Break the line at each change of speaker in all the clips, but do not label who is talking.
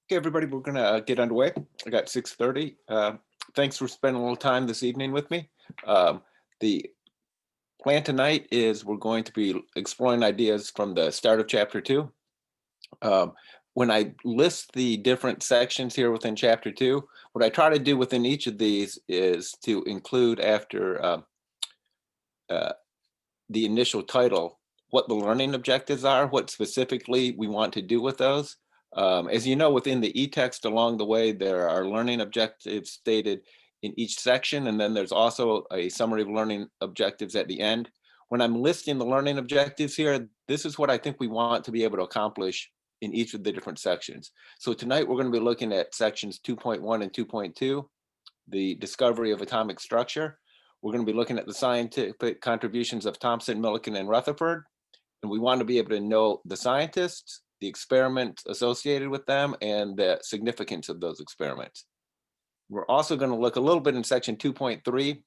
Okay, everybody, we're gonna get underway. I got 6:30. Thanks for spending a little time this evening with me. The plan tonight is we're going to be exploring ideas from the start of chapter two. Um, when I list the different sections here within chapter two, what I try to do within each of these is to include after uh, the initial title, what the learning objectives are, what specifically we want to do with those. As you know, within the e-text along the way, there are learning objectives stated in each section, and then there's also a summary of learning objectives at the end. When I'm listing the learning objectives here, this is what I think we want to be able to accomplish in each of the different sections. So tonight we're going to be looking at sections 2.1 and 2.2, the discovery of atomic structure. We're going to be looking at the scientific contributions of Thomson, Millikan, and Rutherford. And we want to be able to know the scientists, the experiments associated with them, and the significance of those experiments. We're also going to look a little bit in section 2.3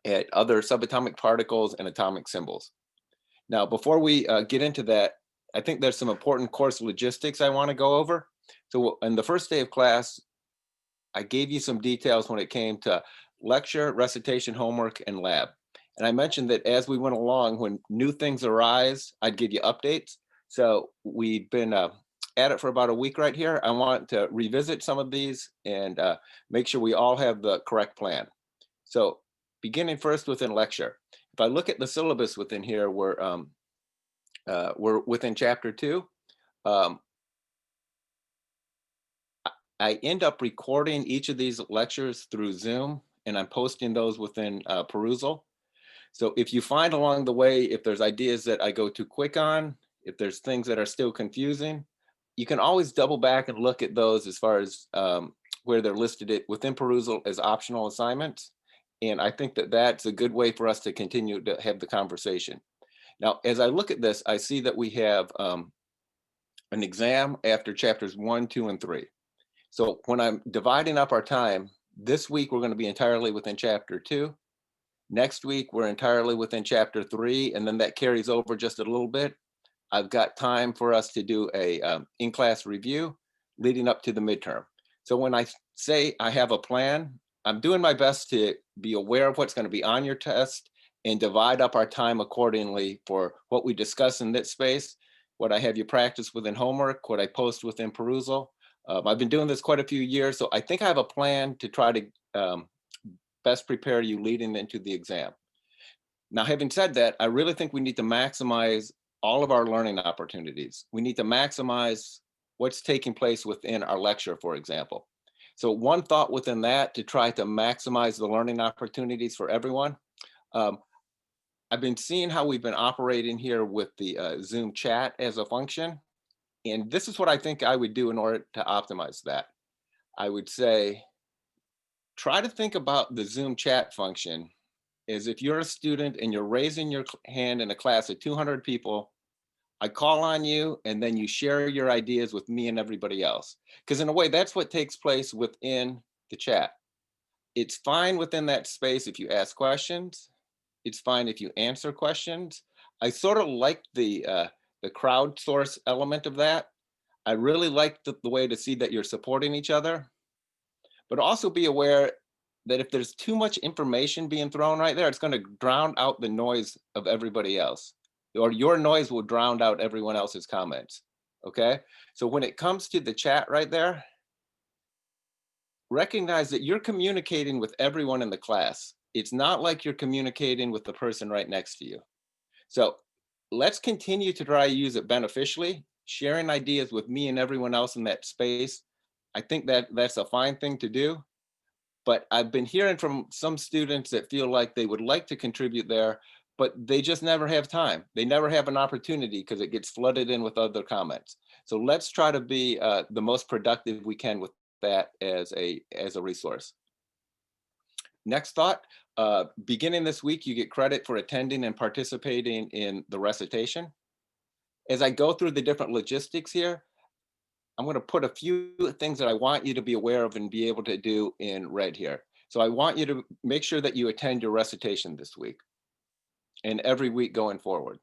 at other subatomic particles and atomic symbols. Now, before we get into that, I think there's some important course logistics I want to go over. So in the first day of class, I gave you some details when it came to lecture, recitation, homework, and lab. And I mentioned that as we went along, when new things arise, I'd give you updates. So we've been at it for about a week right here. I want to revisit some of these and make sure we all have the correct plan. So beginning first within lecture. If I look at the syllabus within here, we're within chapter two. I end up recording each of these lectures through Zoom, and I'm posting those within Perusal. So if you find along the way, if there's ideas that I go too quick on, if there's things that are still confusing, you can always double back and look at those as far as where they're listed it within Perusal as optional assignments. And I think that that's a good way for us to continue to have the conversation. Now, as I look at this, I see that we have an exam after chapters 1, 2, and 3. So when I'm dividing up our time, this week we're going to be entirely within chapter 2. Next week we're entirely within chapter 3, and then that carries over just a little bit. I've got time for us to do a in-class review leading up to the midterm. So when I say I have a plan, I'm doing my best to be aware of what's going to be on your test and divide up our time accordingly for what we discuss in this space, what I have you practice within homework, what I post within Perusal. I've been doing this quite a few years, so I think I have a plan to try to best prepare you leading into the exam. Now, having said that, I really think we need to maximize all of our learning opportunities. We need to maximize what's taking place within our lecture, for example. So one thought within that to try to maximize the learning opportunities for everyone. I've been seeing how we've been operating here with the Zoom chat as a function. And this is what I think I would do in order to optimize that. I would say, try to think about the Zoom chat function as if you're a student and you're raising your hand in a class of 200 people. I call on you and then you share your ideas with me and everybody else. Because in a way, that's what takes place within the chat. It's fine within that space if you ask questions. It's fine if you answer questions. I sort of like the crowdsource element of that. I really like the way to see that you're supporting each other, but also be aware that if there's too much information being thrown right there, it's going to drown out the noise of everybody else, or your noise will drown out everyone else's comments. Okay. So when it comes to the chat right there, recognize that you're communicating with everyone in the class. It's not like you're communicating with the person right next to you. So let's continue to try to use it beneficially, sharing ideas with me and everyone else in that space. I think that that's a fine thing to do. But I've been hearing from some students that feel like they would like to contribute there, but they just never have time. They never have an opportunity because it gets flooded in with other comments. So let's try to be the most productive we can with that as a resource. Next thought, beginning this week, you get credit for attending and participating in the recitation. As I go through the different logistics here, I'm going to put a few things that I want you to be aware of and be able to do in red here. So I want you to make sure that you attend your recitation this week and every week going forward.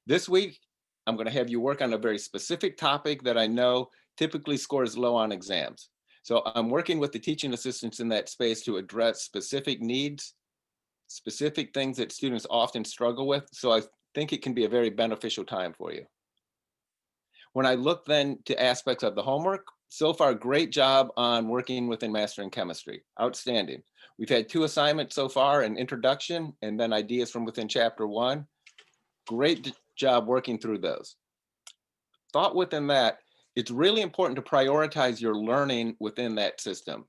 This week, I'm going to have you work on a very specific topic that I know typically scores low on exams. So I'm working with the teaching assistants in that space to address specific needs, specific things that students often struggle with. So I think it can be a very beneficial time for you. When I look then to aspects of the homework, so far, great job on working within mastering chemistry. Outstanding. We've had 2 assignments so far, an introduction and then ideas from within chapter 1. Great job working through those. Thought within that, it's really important to prioritize your learning within that system.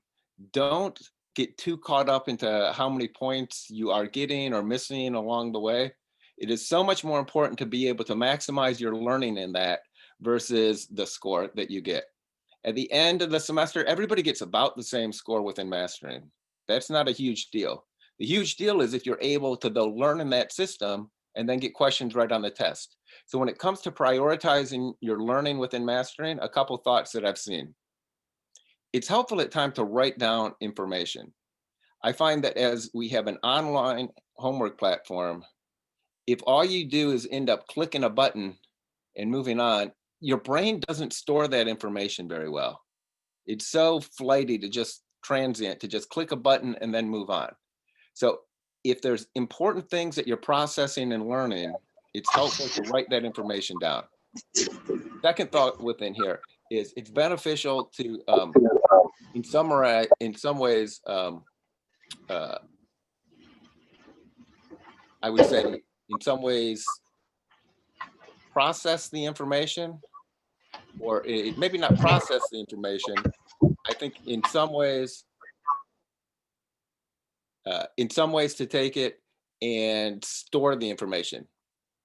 Don't get too caught up into how many points you are getting or missing along the way. It is so much more important to be able to maximize your learning in that versus the score that you get. At the end of the semester, everybody gets about the same score within mastering. That's not a huge deal. The huge deal is if you're able to though learn in that system and then get questions right on the test. So when it comes to prioritizing your learning within mastering, a couple thoughts that I've seen. It's helpful at times to write down information. I find that as we have an online homework platform, if all you do is end up clicking a button and moving on, your brain doesn't store that information very well. It's so flighty to just transient, to just click a button and then move on. So if there's important things that you're processing and learning, it's helpful to write that information down. Second thought within here is it's beneficial to, in some ways, I would say, in some ways, process the information, or maybe not process the information. I think in some ways to take it and store the information.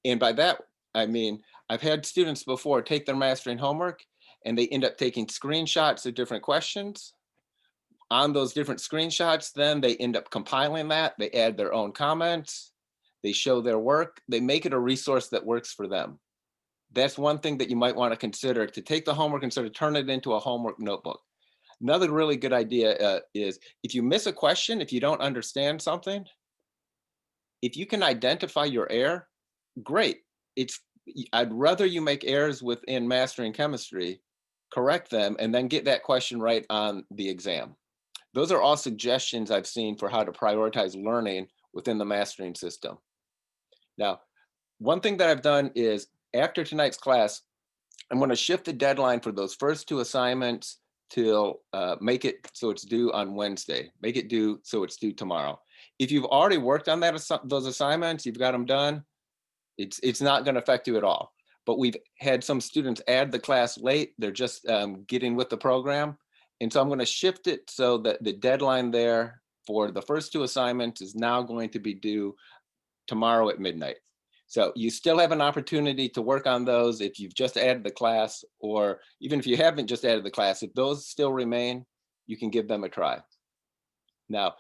And by that, I mean, I've had students before take their mastering homework and they end up taking screenshots of different questions. On those different screenshots, then they end up compiling that, they add their own comments, they show their work, they make it a resource that works for them. That's one thing that you might want to consider, to take the homework and sort of turn it into a homework notebook. Another really good idea is if you miss a question, if you don't understand something, if you can identify your error, great. I'd rather you make errors within mastering chemistry, correct them, and then get that question right on the exam. Those are all suggestions I've seen for how to prioritize learning within the mastering system. Now, one thing that I've done is after tonight's class, I'm going to shift the deadline for those first 2 assignments till make it so it's due on Wednesday. Make it due so it's due tomorrow. If you've already worked on those assignments, you've got them done, it's not going to affect you at all. But we've had some students add the class late. They're just getting with the program. And so I'm going to shift it so that the deadline there for the first 2 assignments is now going to be due tomorrow at midnight. So you still have an opportunity to work on those if you've just added the class, or even if you haven't just added the class, if those still remain, you can give them a try. Now,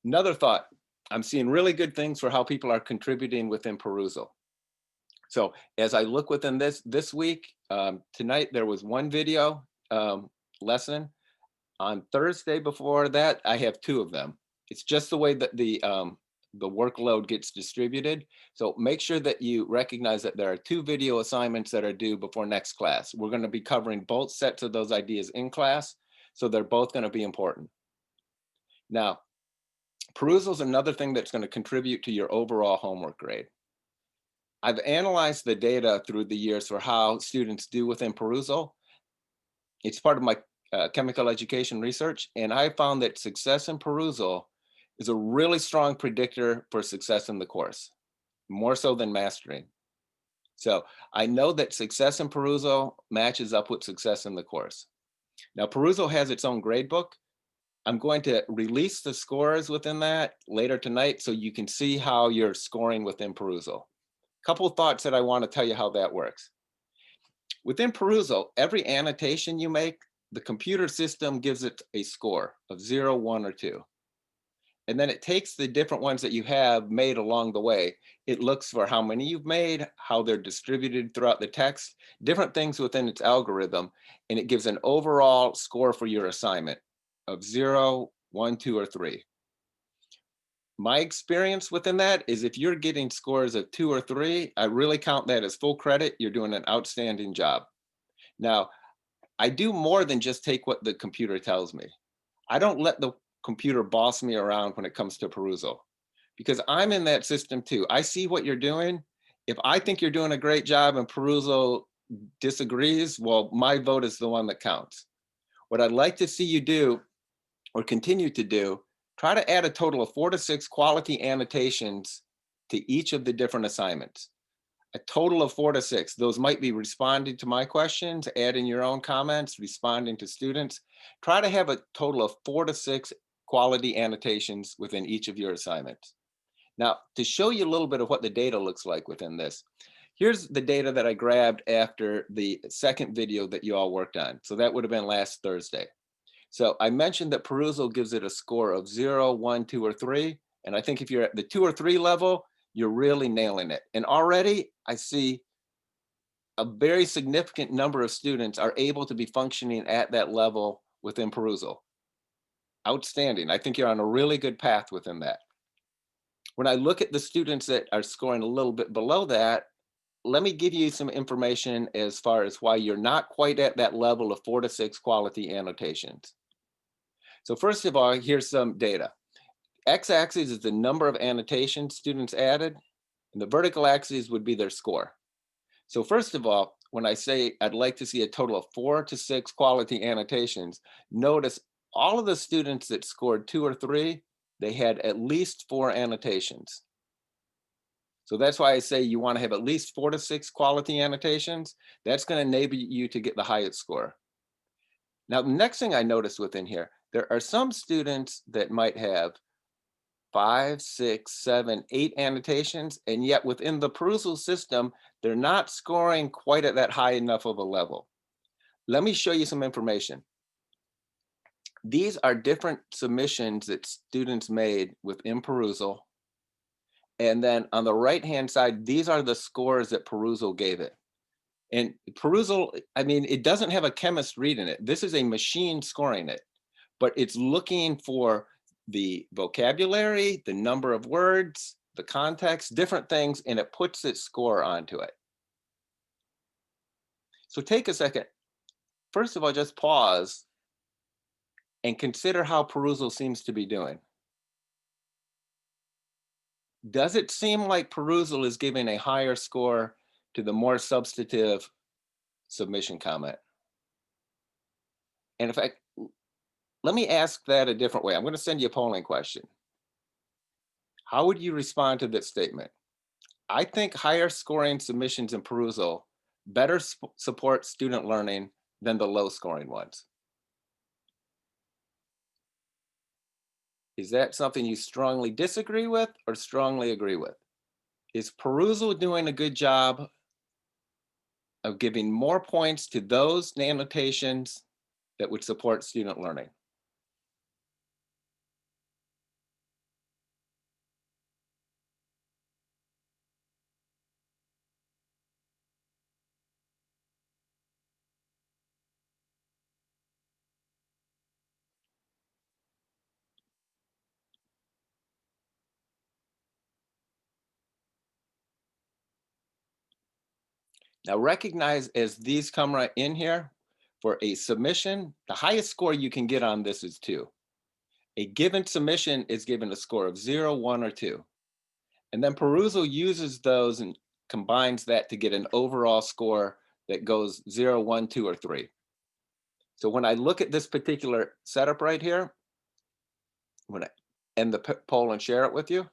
another thought, I'm seeing really good things for how people are contributing within perusal. So as I look within this week, tonight there was 1 video lesson. On Thursday before that, I have 2 of them. It's just the way that the workload gets distributed. So make sure that you recognize that there are 2 video assignments that are due before next class. We're going to be covering both sets of those ideas in class, so they're both going to be important. Now, perusal is another thing that's going to contribute to your overall homework grade. I've analyzed the data through the years for how students do within perusal. It's part of my chemical education research, and I found that success in perusal is a really strong predictor for success in the course, more so than mastering. So I know that success in perusal matches up with success in the course. Now, perusal has its own grade book. I'm going to release the scores within that later tonight so you can see how you're scoring within perusal. A couple of thoughts that I want to tell you how that works. Within perusal, every annotation you make, the computer system gives it a score of 0, 1, or 2. And then it takes the different ones that you have made along the way. It looks for how many you've made, how they're distributed throughout the text, different things within its algorithm, and it gives an overall score for your assignment of 0, 1, 2, or 3. My experience within that is if you're getting scores of 2 or 3, I really count that as full credit. You're doing an outstanding job. Now, I do more than just take what the computer tells me. I don't let the computer boss me around when it comes to perusal because I'm in that system too. I see what you're doing. If I think you're doing a great job and perusal disagrees, well, my vote is the one that counts. What I'd like to see you do or continue to do, try to add a total of 4 to 6 quality annotations to each of the different assignments. A total of 4 to 6. Those might be responding to my questions, adding your own comments, responding to students. Try to have a total of 4 to 6 quality annotations within each of your assignments. Now, to show you a little bit of what the data looks like within this, here's the data that I grabbed after the second video that you all worked on. So that would have been last Thursday. So I mentioned that perusal gives it a score of 0, 1, 2, or 3. And I think if you're at the 2 or 3 level, you're really nailing it. And already I see a very significant number of students are able to be functioning at that level within perusal. Outstanding. I think you're on a really good path within that. When I look at the students that are scoring a little bit below that, let me give you some information as far as why you're not quite at that level of 4 to 6 quality annotations. So first of all, here's some data. X-axis is the number of annotations students added, and the vertical axis would be their score. So first of all, when I say I'd like to see a total of 4 to 6 quality annotations, notice all of the students that scored 2 or 3, they had at least 4 annotations. So that's why I say you want to have at least 4 to 6 quality annotations. That's going to enable you to get the highest score. Now, the next thing I noticed within here, there are some students that might have 5, 6, 7, 8 annotations, and yet within the perusal system, they're not scoring quite at that high enough of a level. Let me show you some information. These are different submissions that students made within perusal. And then on the right-hand side, these are the scores that perusal gave it. And perusal, I mean, it doesn't have a chemist reading it. This is a machine scoring it, but it's looking for the vocabulary, the number of words, the context, different things, and it puts its score onto it. So take a second. First of all, just pause and consider how perusal seems to be doing. Does it seem like perusal is giving a higher score to the more substantive submission comment? And in fact, let me ask that a different way. I'm going to send you a polling question. How would you respond to this statement? I think higher scoring submissions in perusal better support student learning than the low scoring ones. Is that something you strongly disagree with or strongly agree with? Is perusal doing a good job of giving more points to those annotations that would support student learning? Now recognize as these come right in here, for a submission, the highest score you can get on this is 2. A given submission is given a score of 0, 1, or 2. And then perusal uses those and combines that to get an overall score that goes 0, 1, 2, or 3. So when I look at this particular setup right here, when I end the poll and share it with you,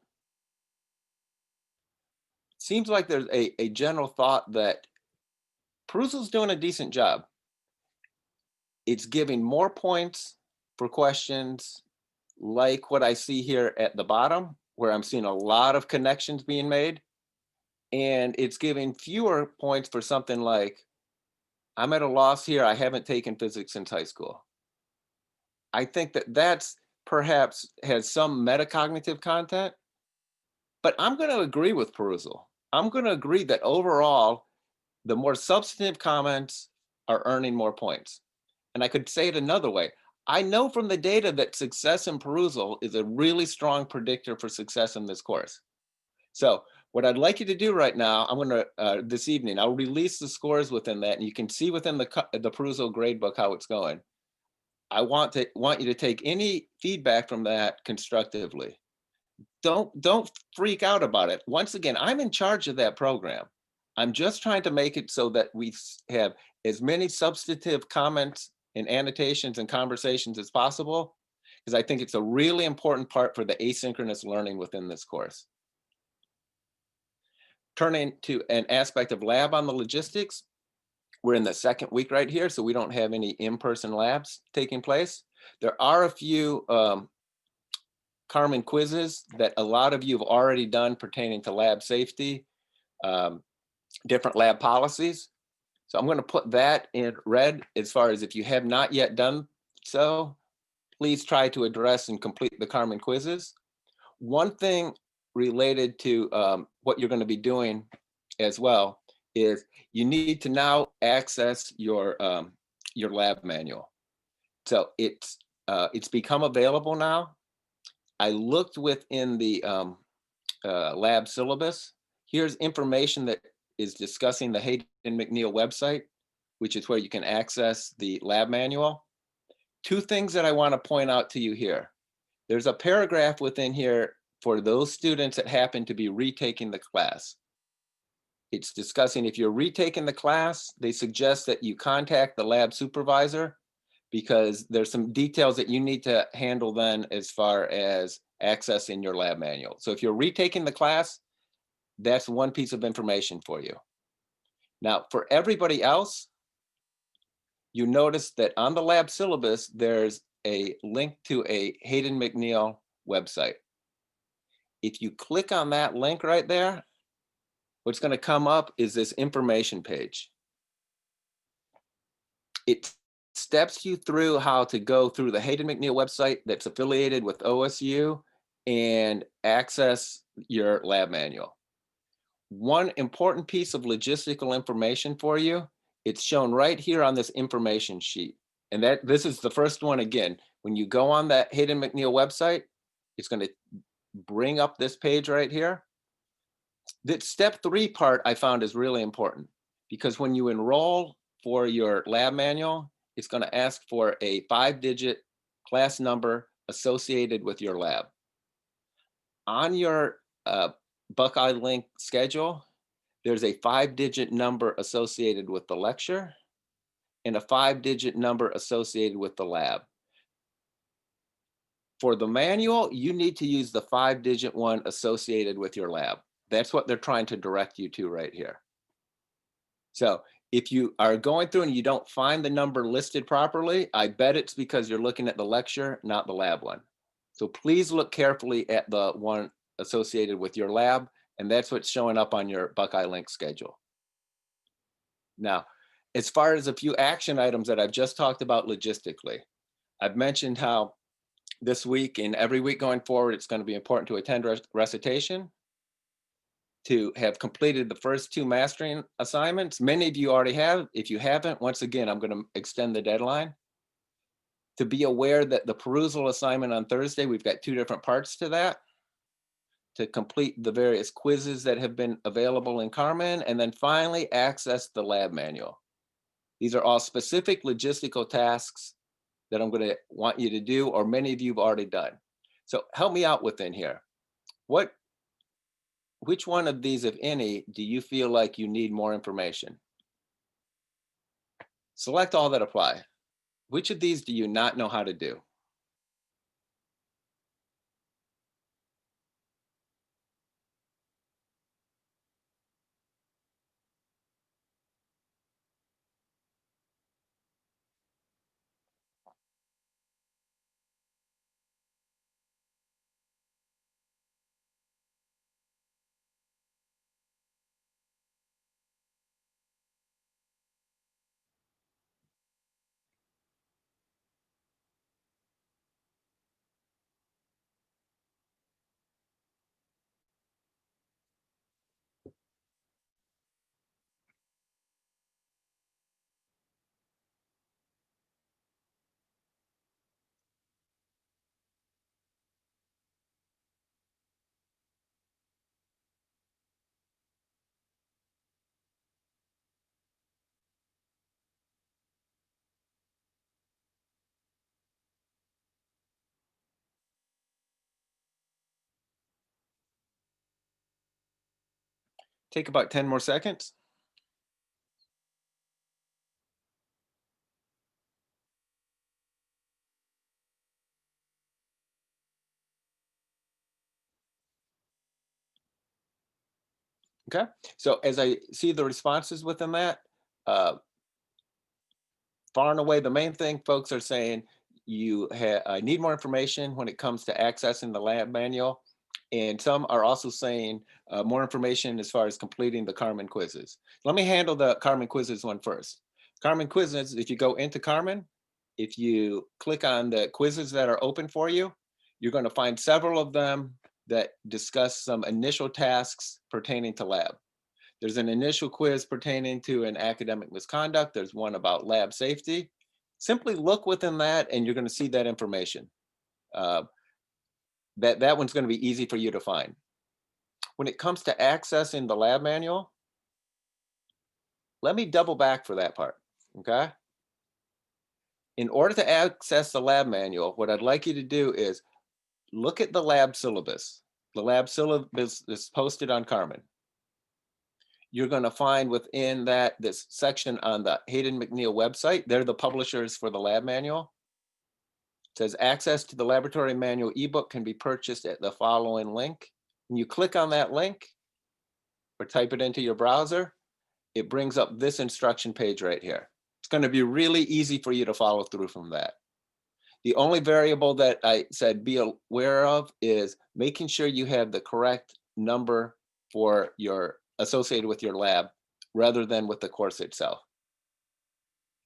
seems like there's a general thought that perusal's doing a decent job. It's giving more points for questions like what I see here at the bottom, where I'm seeing a lot of connections being made. And it's giving fewer points for something like, I'm at a loss here. I haven't taken physics since high school. I think that that's perhaps has some metacognitive content, but I'm going to agree with perusal. I'm going to agree that overall, the more substantive comments are earning more points. And I could say it another way. I know from the data that success in perusal is a really strong predictor for success in this course. So What I'd like you to do right now, I'm gonna, this evening, I'll release the scores within that, and you can see within the Perusal gradebook how it's going. I want you to take any feedback from that constructively. Don't freak out about it. Once again, I'm in charge of that program. I'm just trying to make it so that we have as many substantive comments and annotations and conversations as possible, because I think it's a really important part for the asynchronous learning within this course. Turning to an aspect of lab on the logistics, we're in the second week right here, so we don't have any in-person labs taking place. There are a few Carmen quizzes that a lot of you have already done pertaining to lab safety, um, different lab policies. So I'm going to put that in red as far as if you have not yet done so, please try to address and complete the Carmen quizzes. One thing related to what you're going to be doing as well is you need to now access your lab manual. So it's become available now. I looked within the lab syllabus. Here's information that is discussing the Hayden McNeil website, which is where you can access the lab manual. Two things that I want to point out to you here. There's a paragraph within here for those students that happen to be retaking the class. It's discussing if you're retaking the class, they suggest that you contact the lab supervisor because there's some details that you need to handle then as far as accessing your lab manual. So if you're retaking the class, that's one piece of information for you. Now, for everybody else, you notice that on the lab syllabus, there's a link to a Hayden McNeil website. If you click on that link right there, what's going to come up is this information page. It steps you through how to go through the Hayden McNeil website that's affiliated with OSU and access your lab manual. One important piece of logistical information for you, it's shown right here on this information sheet. And this is the first one again. When you go on that Hayden McNeil website, it's going to bring up this page right here. The step 3 part I found is really important because when you enroll for your lab manual, it's going to ask for a 5-digit class number associated with your lab. On your Buckeye Link schedule, there's a 5-digit number associated with the lecture and a 5-digit number associated with the lab. For the manual, you need to use the 5-digit one associated with your lab. That's what they're trying to direct you to right here. So if you are going through and you don't find the number listed properly, I bet it's because you're looking at the lecture, not the lab one. So please look carefully at the one associated with your lab, and that's what's showing up on your Buckeye Link schedule. Now, as far as a few action items that I've just talked about logistically, I've mentioned how this week and every week going forward, it's going to be important to attend recitation, to have completed the first 2 mastering assignments. Many of you already have. If you haven't, once again, I'm going to extend the deadline. To be aware that the perusal assignment on Thursday, we've got 2 different parts to that. To complete the various quizzes that have been available in Carmen, and then finally access the lab manual. These are all specific logistical tasks that I'm going to want you to do, or many of you have already done. So help me out within here. Which one of these, if any, do you feel like you need more information? Select all that apply. Which of these do you not know how to do? Take about 10 more seconds. Okay, so as I see the responses within that, uh, far and away, the main thing folks are saying I need more information when it comes to accessing the lab manual. And some are also saying more information as far as completing the Carmen quizzes. Let me handle the Carmen quizzes one first. Carmen quizzes, if you go into Carmen, if you click on the quizzes that are open for you, you're going to find several of them that discuss some initial tasks pertaining to lab. There's an initial quiz pertaining to an academic misconduct. There's one about lab safety. Simply look within that and you're going to see that information. Uh, that one's going to be easy for you to find. When it comes to accessing the lab manual, let me double back for that part, okay? In order to access the lab manual, what I'd like you to do is look at the lab syllabus. The lab syllabus is posted on Carmen. You're going to find within that this section on the Hayden McNeil website. They're the publishers for the lab manual. It says access to the laboratory manual ebook can be purchased at the following link. When you click on that link or type it into your browser, it brings up this instruction page right here. It's going to be really easy for you to follow through from that. The only variable that I said be aware of is making sure you have the correct number for your associated with your lab rather than with the course itself.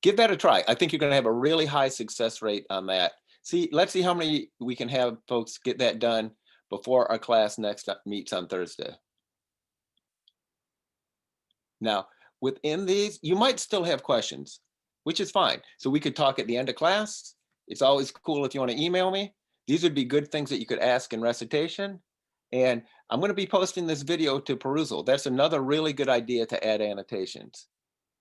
Give that a try. I think you're going to have a really high success rate on that. Let's see how many we can have folks get that done before our class next meets on Thursday. Now, within these, you might still have questions, which is fine. So we could talk at the end of class. It's always cool if you want to email me. These would be good things that you could ask in recitation. And I'm going to be posting this video to perusal. That's another really good idea to add annotations.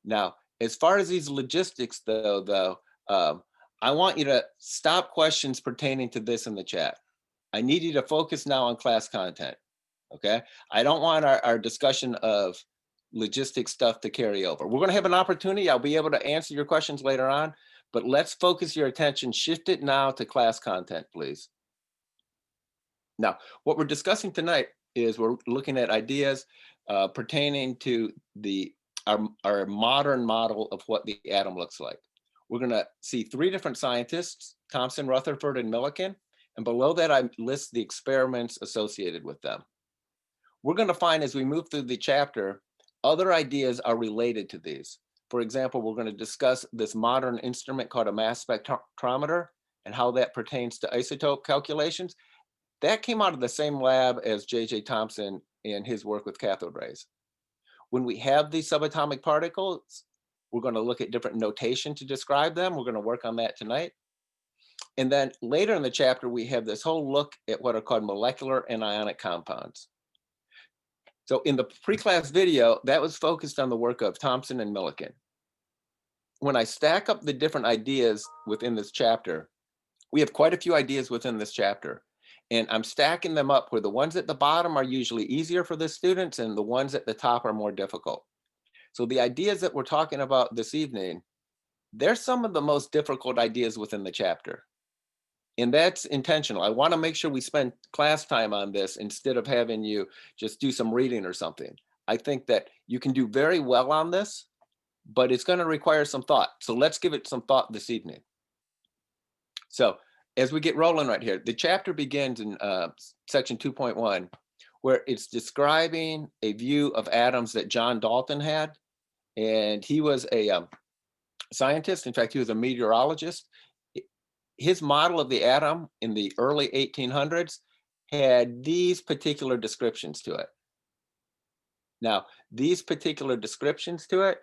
Now, as far as these logistics, though, I want you to stop questions pertaining to this in the chat. I need you to focus now on class content, okay? I don't want our discussion of logistic stuff to carry over. We're going to have an opportunity. I'll be able to answer your questions later on, but let's focus your attention, shift it now to class content, please. Now, what we're discussing tonight is we're looking at ideas pertaining to our modern model of what the atom looks like. We're going to see three different scientists, Thomson, Rutherford, and Millikan, and below that I list the experiments associated with them. We're going to find as we move through the chapter, other ideas are related to these. For example, we're going to discuss this modern instrument called a mass spectrometer and how that pertains to isotope calculations. That came out of the same lab as J.J. Thomson and his work with cathode rays. When we have these subatomic particles, we're going to look at different notation to describe them. We're going to work on that tonight. And then later in the chapter, we have this whole look at what are called molecular and ionic compounds. So in the pre-class video, that was focused on the work of Thomson and Millikan. When I stack up the different ideas within this chapter, we have quite a few ideas within this chapter. And I'm stacking them up where the ones at the bottom are usually easier for the students and the ones at the top are more difficult. So the ideas that we're talking about this evening, they're some of the most difficult ideas within the chapter. And that's intentional. I want to make sure we spend class time on this instead of having you just do some reading or something. I think that you can do very well on this, but it's going to require some thought. So let's give it some thought this evening. So as we get rolling right here, the chapter begins in section 2.1, where it's describing a view of atoms that John Dalton had. And he was a scientist. In fact, he was a meteorologist. His model of the atom in the early 1800s had these particular descriptions to it. Now, these particular descriptions to it,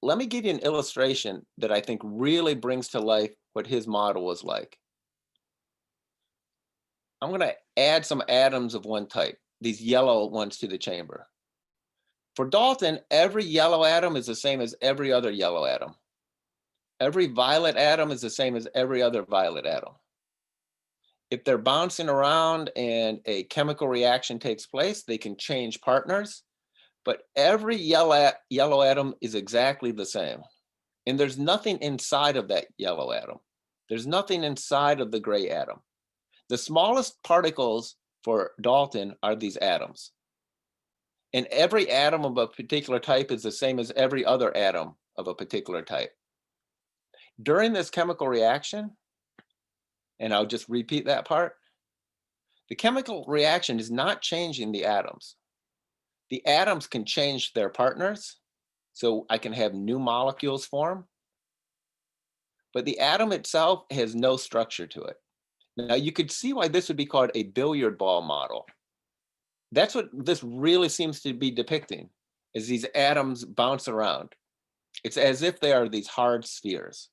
let me give you an illustration that I think really brings to life what his model was like. I'm going to add some atoms of one type, these yellow ones to the chamber. For Dalton, every yellow atom is the same as every other yellow atom. Every violet atom is the same as every other violet atom. If they're bouncing around and a chemical reaction takes place, they can change partners, but every yellow atom is exactly the same. And there's nothing inside of that yellow atom. There's nothing inside of the gray atom. The smallest particles for Dalton are these atoms. And every atom of a particular type is the same as every other atom of a particular type. During this chemical reaction, and I'll just repeat that part, the chemical reaction is not changing the atoms. The atoms can change their partners, so I can have new molecules form, but the atom itself has no structure to it. Now you could see why this would be called a billiard ball model. That's what this really seems to be depicting, is these atoms bounce around. It's as if they are these hard spheres.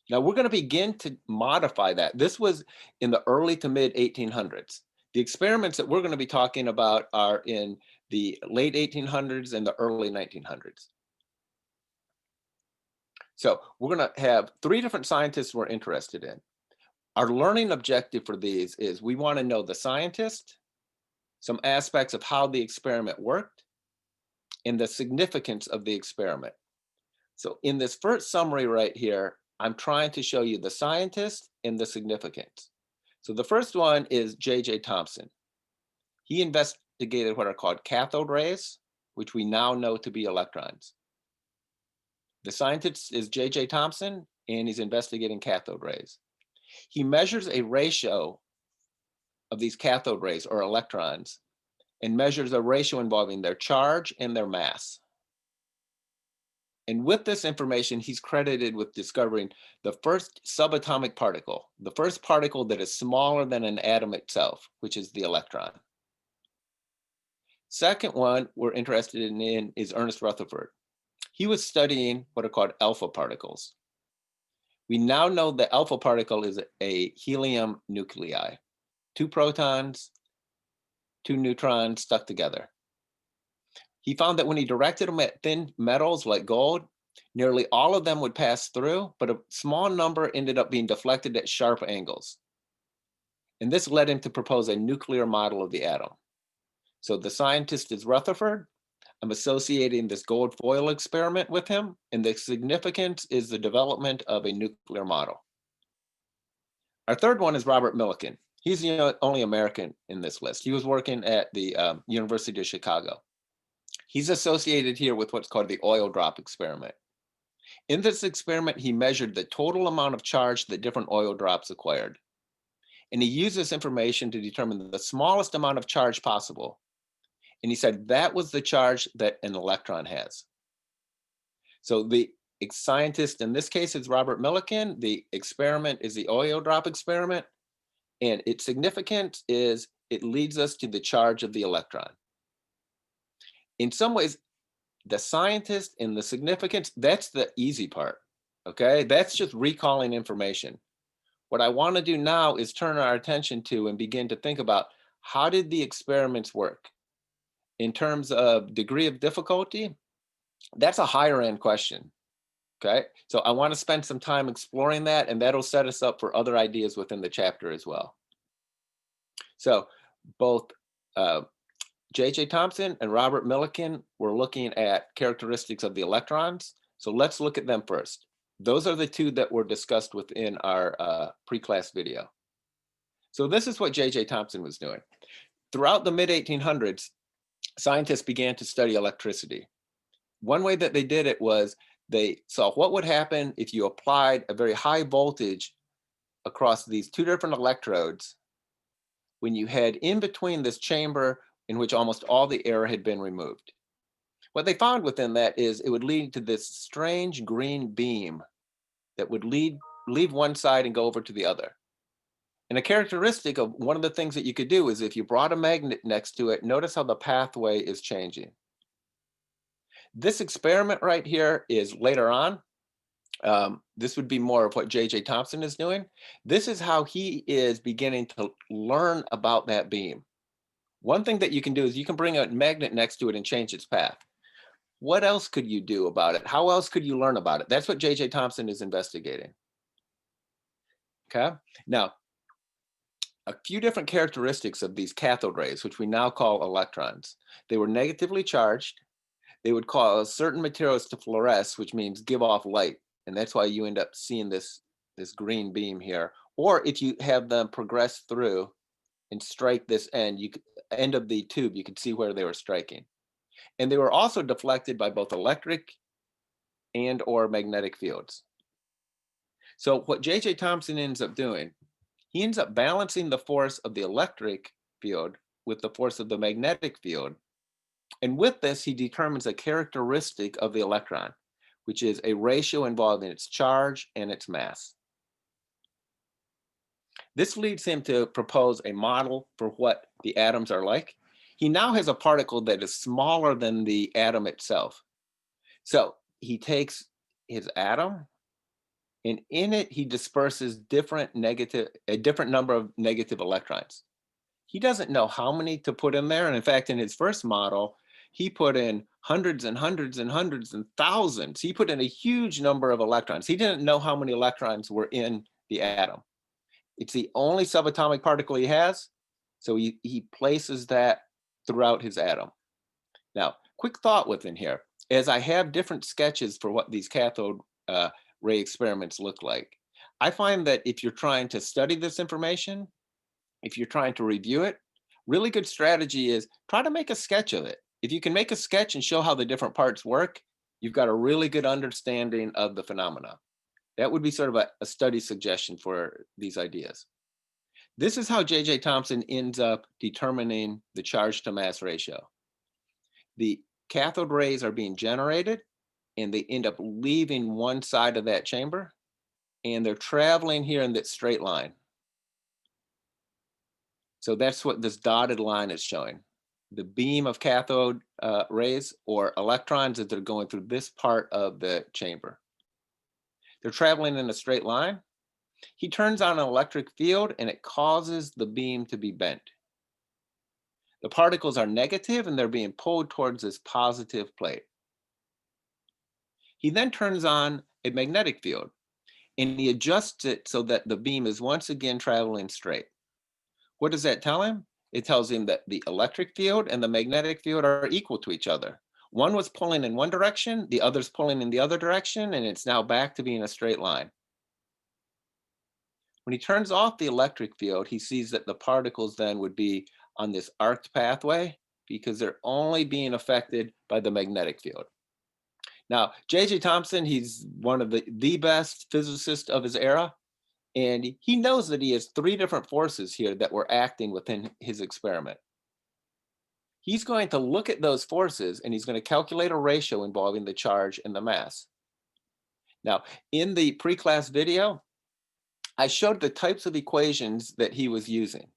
Now we're going to begin to modify that. This was in the early to mid 1800s. The experiments that we're going to be talking about are in the late 1800s and the early 1900s. So we're going to have 3 different scientists we're interested in. Our learning objective for these is we want to know the scientist, some aspects of how the experiment worked, and the significance of the experiment. So in this first summary right here, I'm trying to show you the scientist and the significance. So the first one is J.J. Thomson. He investigated what are called cathode rays, which we now know to be electrons. The scientist is J.J. Thomson, and he's investigating cathode rays. He measures a ratio of these cathode rays, or electrons, and measures a ratio involving their charge and their mass. And with this information, he's credited with discovering the first subatomic particle, the first particle that is smaller than an atom itself, which is the electron. Second one we're interested in is Ernest Rutherford. He was studying what are called alpha particles. We now know the alpha particle is a helium nuclei, 2 protons, 2 neutrons stuck together. He found that when he directed them at thin metals like gold, nearly all of them would pass through, but a small number ended up being deflected at sharp angles. And this led him to propose a nuclear model of the atom. So the scientist is Rutherford. I'm associating this gold foil experiment with him, and the significance is the development of a nuclear model. Our third one is Robert Millikan. He's the only American in this list. He was working at the University of Chicago. He's associated here with what's called the oil drop experiment. In this experiment, he measured the total amount of charge that different oil drops acquired. And he used this information to determine the smallest amount of charge possible. And he said that was the charge that an electron has. So the scientist in this case is Robert Millikan. The experiment is the oil drop experiment. And its significance is it leads us to the charge of the electron. In some ways, the scientist and the significance, that's the easy part, okay? That's just recalling information. What I want to do now is turn our attention to and begin to think about how did the experiments work? In terms of degree of difficulty, that's a higher end question, okay? So I want to spend some time exploring that, and that'll set us up for other ideas within the chapter as well. So both J.J. Thomson and Robert Millikan were looking at characteristics of the electrons. So let's look at them first. Those are the 2 that were discussed within our pre-class video. So this is what J.J. Thomson was doing. Throughout the mid-1800s, scientists began to study electricity. One way that they did it was they saw what would happen if you applied a very high voltage across these 2 different electrodes when you had in between this chamber in which almost all the air had been removed. What they found within that is it would lead to this strange green beam that would leave one side and go over to the other. And a characteristic of one of the things that you could do is if you brought a magnet next to it, notice how the pathway is changing. This experiment right here is later on. This would be more of what J.J. Thomson is doing. This is how he is beginning to learn about that beam. One thing that you can do is you can bring a magnet next to it and change its path. What else could you do about it? How else could you learn about it? That's what J.J. Thomson is investigating. Okay. Now, a few different characteristics of these cathode rays, which we now call electrons. They were negatively charged. They would cause certain materials to fluoresce, which means give off light. And that's why you end up seeing this green beam here. Or if you have them progress through and strike this end, end of the tube, you could see where they were striking. And they were also deflected by both electric and or magnetic fields. So what J.J. Thomson ends up doing, he ends up balancing the force of the electric field with the force of the magnetic field. And with this, he determines a characteristic of the electron, which is a ratio involving its charge and its mass. This leads him to propose a model for what the atoms are like. He now has a particle that is smaller than the atom itself. So he takes his atom, and in it, he disperses a different number of negative electrons. He doesn't know how many to put in there. And in fact, in his first model, he put in hundreds and hundreds and hundreds and thousands. He put in a huge number of electrons. He didn't know how many electrons were in the atom. It's the only subatomic particle he has. So he places that throughout his atom. Now, quick thought within here, as I have different sketches for what these cathode ray experiments look like, I find that if you're trying to study this information, if you're trying to review it, really good strategy is try to make a sketch of it. If you can make a sketch and show how the different parts work, you've got a really good understanding of the phenomena. That would be sort of a study suggestion for these ideas. This is how J.J. Thomson ends up determining the charge to mass ratio. The cathode rays are being generated and they end up leaving one side of that chamber and they're traveling here in that straight line. So that's what this dotted line is showing. The beam of cathode rays or electrons that they're going through this part of the chamber. They're traveling in a straight line. He turns on an electric field and it causes the beam to be bent. The particles are negative and they're being pulled towards this positive plate. He then turns on a magnetic field and he adjusts it so that the beam is once again traveling straight. What does that tell him? It tells him that the electric field and the magnetic field are equal to each other. One was pulling in one direction, the other's pulling in the other direction, and it's now back to being a straight line. When he turns off the electric field, he sees that the particles then would be on this arced pathway because they're only being affected by the magnetic field. Now, J.J. Thomson, he's one of the best physicists of his era. And he knows that he has three different forces here that were acting within his experiment. He's going to look at those forces and he's going to calculate a ratio involving the charge and the mass. Now, in the pre-class video, I showed the types of equations that he was using.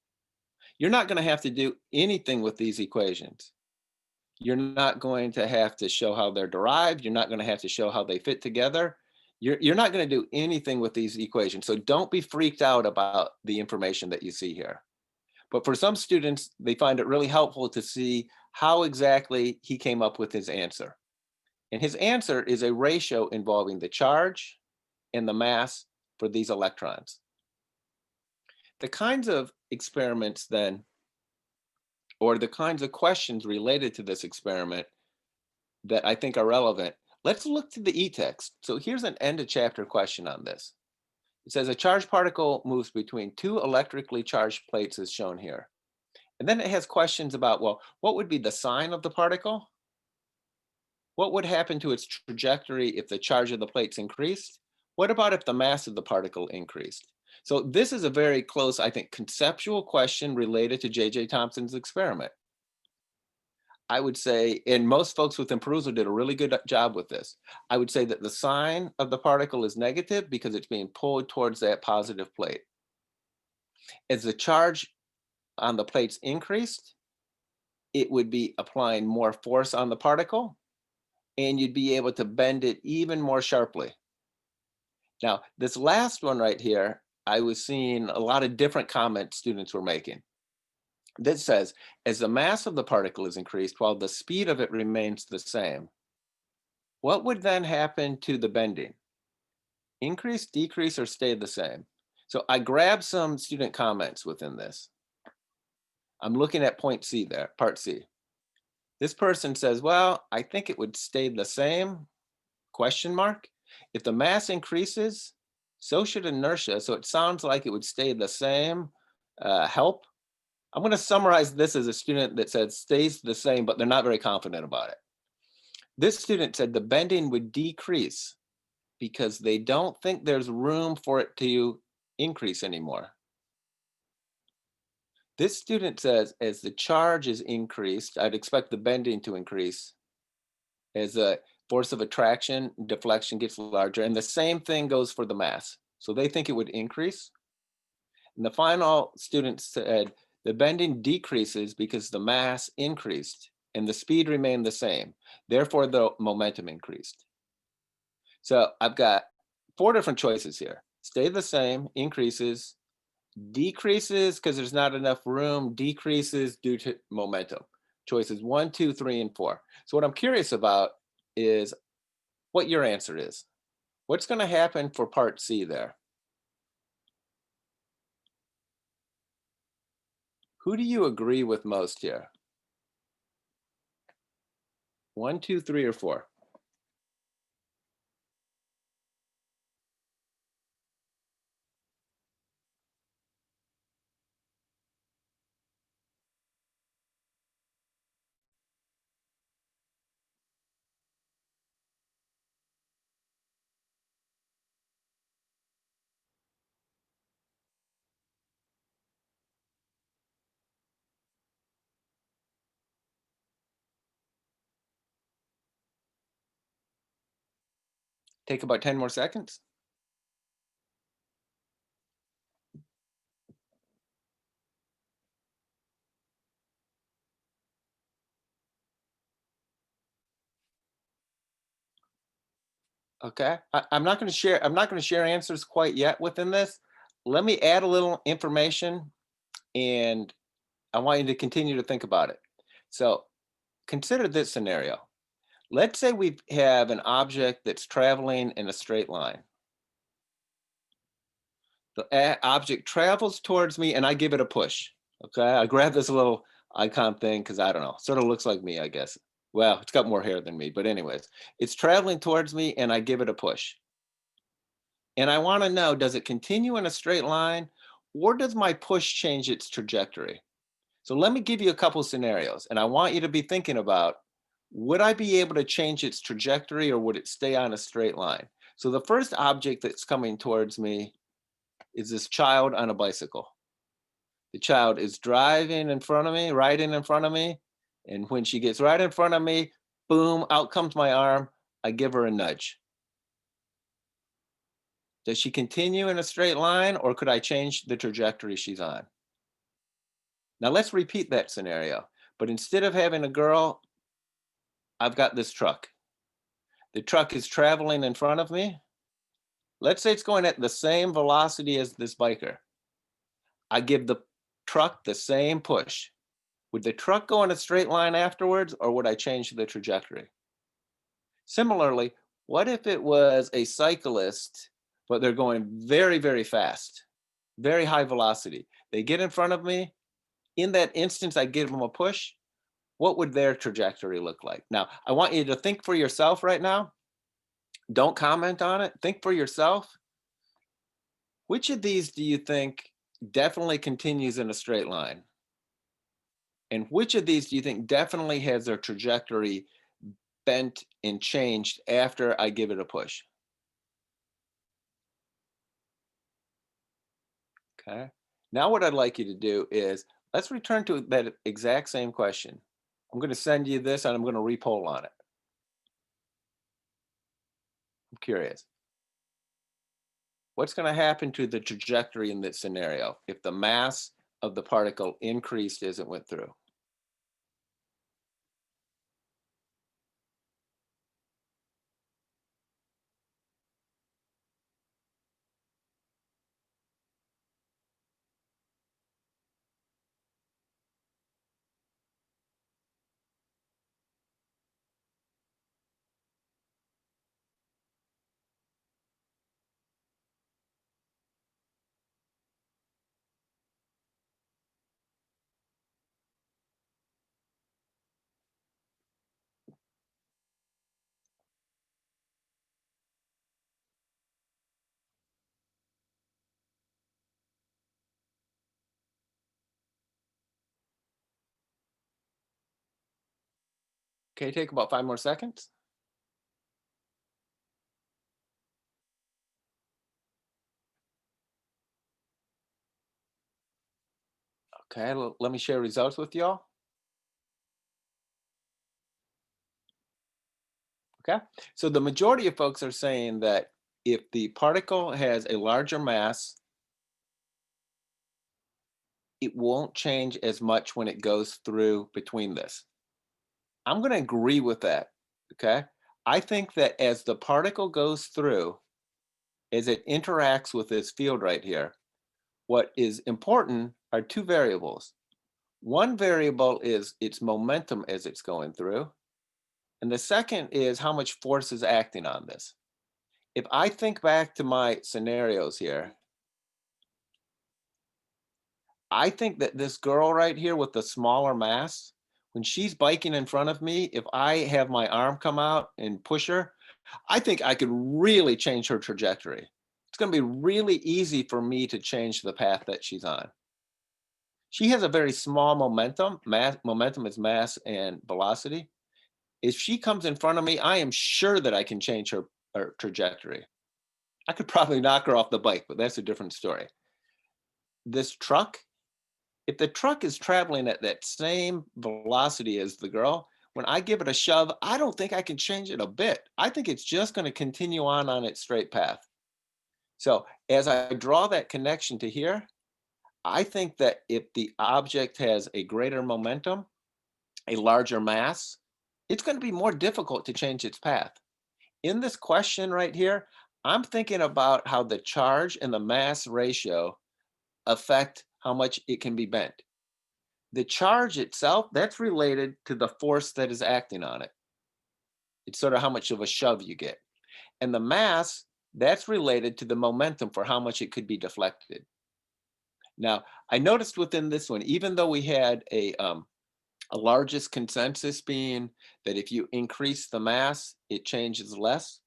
You're not going to have to do anything with these equations. You're not going to have to show how they're derived. You're not going to have to show how they fit together. You're not going to do anything with these equations. So don't be freaked out about the information that you see here. But for some students, they find it really helpful to see how exactly he came up with his answer. And his answer is a ratio involving the charge and the mass for these electrons. The kinds of experiments then, or the kinds of questions related to this experiment that I think are relevant, let's look to the e-text. So here's an end of chapter question on this. It says a charged particle moves between two electrically charged plates as shown here. And then it has questions about, well, what would be the sign of the particle? What would happen to its trajectory if the charge of the plates increased? What about if the mass of the particle increased? So this is a very close, I think, conceptual question related to J.J. Thomson's experiment. I would say, and most folks within Perusal did a really good job with this. I would say that the sign of the particle is negative because it's being pulled towards that positive plate. As the charge on the plates increased, it would be applying more force on the particle, and you'd be able to bend it even more sharply. Now, this last one right here, I was seeing a lot of different comments students were making. That says, as the mass of the particle is increased while the speed of it remains the same, what would then happen to the bending? Increase, decrease, or stay the same? So I grabbed some student comments within this. I'm looking at point C there, part C. This person says, well, I think it would stay the same, question mark. If the mass increases, so should inertia. So it sounds like it would stay the same. Help. I'm going to summarize this as a student that said stays the same, but they're not very confident about it. This student said the bending would decrease because they don't think there's room for it to increase anymore. This student says as the charge is increased, I'd expect the bending to increase as the force of attraction, deflection gets larger, and the same thing goes for the mass. So they think it would increase. And the final student said the bending decreases because the mass increased and the speed remained the same. Therefore, the momentum increased. So I've got 4 different choices here. Stay the same, increases, decreases because there's not enough room, decreases due to momentum. Choices 1, 2, 3, and 4. So what I'm curious about is what your answer is. What's going to happen for part C there? Who do you agree with most here? 1, 2, 3, or 4? Take about 10 more seconds. Okay. I'm not going to share. I'm not going to share answers quite yet within this. Let me add a little information, and I want you to continue to think about it. So consider this scenario. Let's say we have an object that's traveling in a straight line. The object travels towards me and I give it a push. Okay. I grab this little icon thing because I don't know, sort of looks like me, I guess. Well, it's got more hair than me, but anyways, it's traveling towards me and I give it a push. And I want to know, does it continue in a straight line or does my push change its trajectory? So let me give you a couple scenarios and I want you to be thinking about, would I be able to change its trajectory or would it stay on a straight line? So the first object that's coming towards me is this child on a bicycle. The child is driving in front of me, riding in front of me. And when she gets right in front of me, boom, out comes my arm. I give her a nudge. Does she continue in a straight line or could I change the trajectory she's on? Now let's repeat that scenario. But instead of having a girl, I've got this truck. The truck is traveling in front of me. Let's say it's going at the same velocity as this biker. I give the truck the same push. Would the truck go in a straight line afterwards or would I change the trajectory? Similarly, what if it was a cyclist, but they're going very, very fast, very high velocity? They get in front of me. In that instance, I give them a push. What would their trajectory look like? Now, I want you to think for yourself right now. Don't comment on it. Think for yourself. Which of these do you think definitely continues in a straight line? And which of these do you think definitely has their trajectory bent and changed after I give it a push? Okay. Now what I'd like you to do is let's return to that exact same question. I'm going to send you this and I'm going to repoll on it. I'm curious. What's going to happen to the trajectory in this scenario if the mass of the particle increased as it went through? Okay, take about 5 more seconds. Okay, let me share results with y'all. Okay, so the majority of folks are saying that if the particle has a larger mass, it won't change as much when it goes through between this. I'm going to agree with that. Okay, I think that as the particle goes through, as it interacts with this field right here, what is important are two variables. One variable is its momentum as it's going through, and the second is how much force is acting on this. If I think back to my scenarios here, I think that this girl right here with the smaller mass, when she's biking in front of me, if I have my arm come out and push her, I think I could really change her trajectory. It's going to be really easy for me to change the path that she's on. She has a very small momentum. Momentum is mass and velocity. If she comes in front of me, I am sure that I can change her trajectory. I could probably knock her off the bike, but that's a different story. This truck, if the truck is traveling at that same velocity as the girl, when I give it a shove, I don't think I can change it a bit. I think it's just going to continue on its straight path. So as I draw that connection to here, I think that if the object has a greater momentum, a larger mass, it's going to be more difficult to change its path. In this question right here, I'm thinking about how the charge and the mass ratio affect how much it can be bent. The charge itself, that's related to the force that is acting on it. It's sort of how much of a shove you get. And the mass, that's related to the momentum for how much it could be deflected. Now, I noticed within this one, even though we had a largest consensus being that if you increase the mass, it changes less.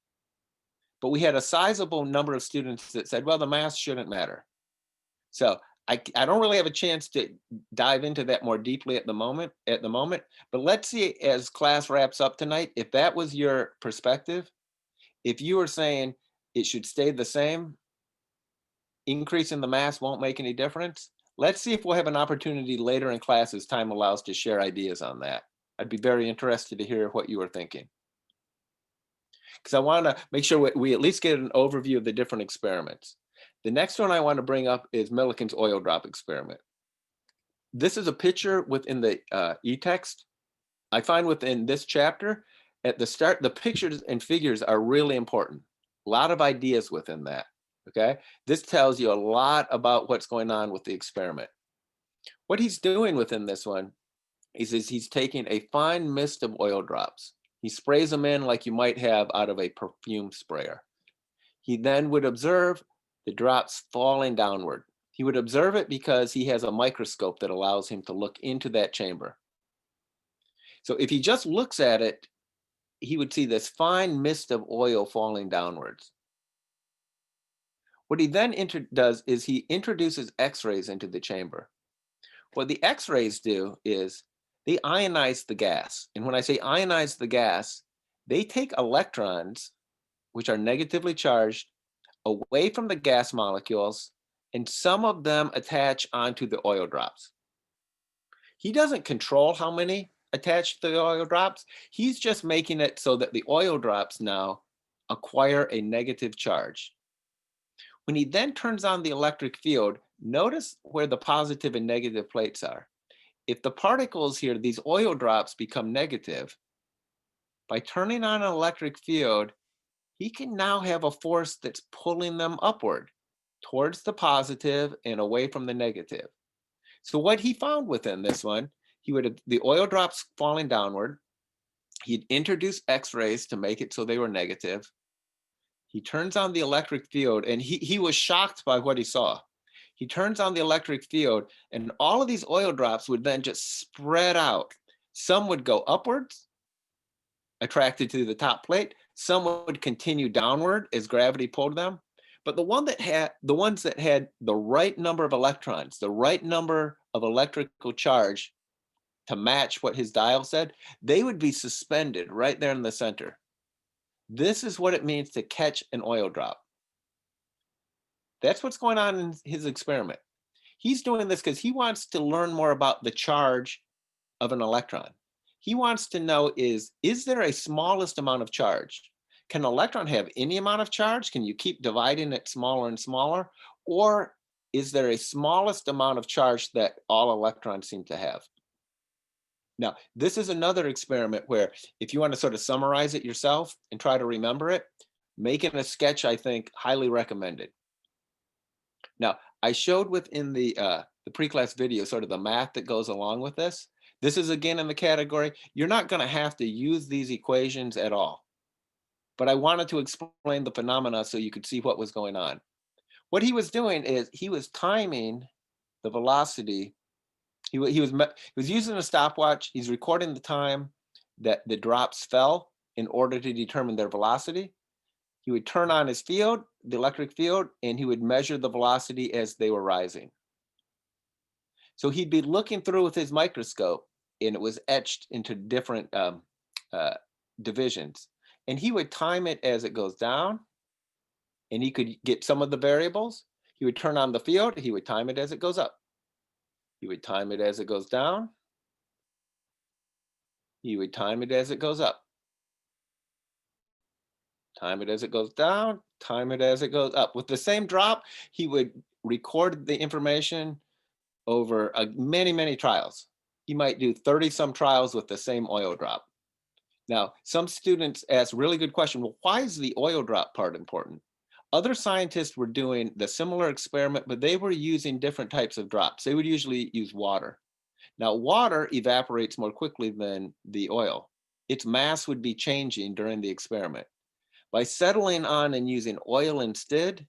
But we had a sizable number of students that said, well, the mass shouldn't matter. So I don't really have a chance to dive into that more deeply at the moment, but let's see as class wraps up tonight, if that was your perspective, if you were saying it should stay the same, increasing the mass won't make any difference. Let's see if we'll have an opportunity later in class as time allows to share ideas on that. I'd be very interested to hear what you were thinking. Because I want to make sure we at least get an overview of the different experiments. The next one I want to bring up is Millikan's oil drop experiment. This is a picture within the e-text. I find within this chapter, at the start, the pictures and figures are really important. A lot of ideas within that, okay? This tells you a lot about what's going on with the experiment. What he's doing within this one is he's taking a fine mist of oil drops. He sprays them in like you might have out of a perfume sprayer. He then would observe the drops falling downward. He would observe it because he has a microscope that allows him to look into that chamber. So if he just looks at it, he would see this fine mist of oil falling downwards. What he then does is he introduces X-rays into the chamber. What the X-rays do is they ionize the gas. And when I say ionize the gas, they take electrons, which are negatively charged, away from the gas molecules, and some of them attach onto the oil drops. He doesn't control how many attach to the oil drops. He's just making it so that the oil drops now acquire a negative charge. When he then turns on the electric field, notice where the positive and negative plates are. If the particles here, these oil drops, become negative, by turning on an electric field, he can now have a force that's pulling them upward towards the positive and away from the negative. So what he found within this one, the oil drops falling downward, he'd introduce X-rays to make it so they were negative. He turns on the electric field, and he was shocked by what he saw. He turns on the electric field, and all of these oil drops would then just spread out. Some would go upwards, attracted to the top plate. Some would continue downward as gravity pulled them. But the ones that had the right number of electrons, the right number of electrical charge to match what his dial said, they would be suspended right there in the center. This is what it means to catch an oil drop. That's what's going on in his experiment. He's doing this because he wants to learn more about the charge of an electron. He wants to know is there a smallest amount of charge? Can an electron have any amount of charge? Can you keep dividing it smaller and smaller? Or is there a smallest amount of charge that all electrons seem to have? Now, this is another experiment where if you want to sort of summarize it yourself and try to remember it, making a sketch, I think, highly recommended. Now, I showed within the pre-class video sort of the math that goes along with this. This is again in the category, you're not going to have to use these equations at all. But I wanted to explain the phenomena so you could see what was going on. What he was doing is he was timing the velocity. He was using a stopwatch. He's recording the time that the drops fell in order to determine their velocity. He would turn on his field, the electric field, and he would measure the velocity as they were rising. So he'd be looking through with his microscope, and it was etched into different divisions. And he would time it as it goes down, and he could get some of the variables. He would turn on the field, he would time it as it goes up. He would time it as it goes down. He would time it as it goes up. Time it as it goes down, time it as it goes up. With the same drop, he would record the information over many, many trials. He might do 30 some trials with the same oil drop. Now, some students ask really good question, well, why is the oil drop part important? Other scientists were doing the similar experiment, but they were using different types of drops. They would usually use water. Now, water evaporates more quickly than the oil. Its mass would be changing during the experiment. By settling on and using oil instead,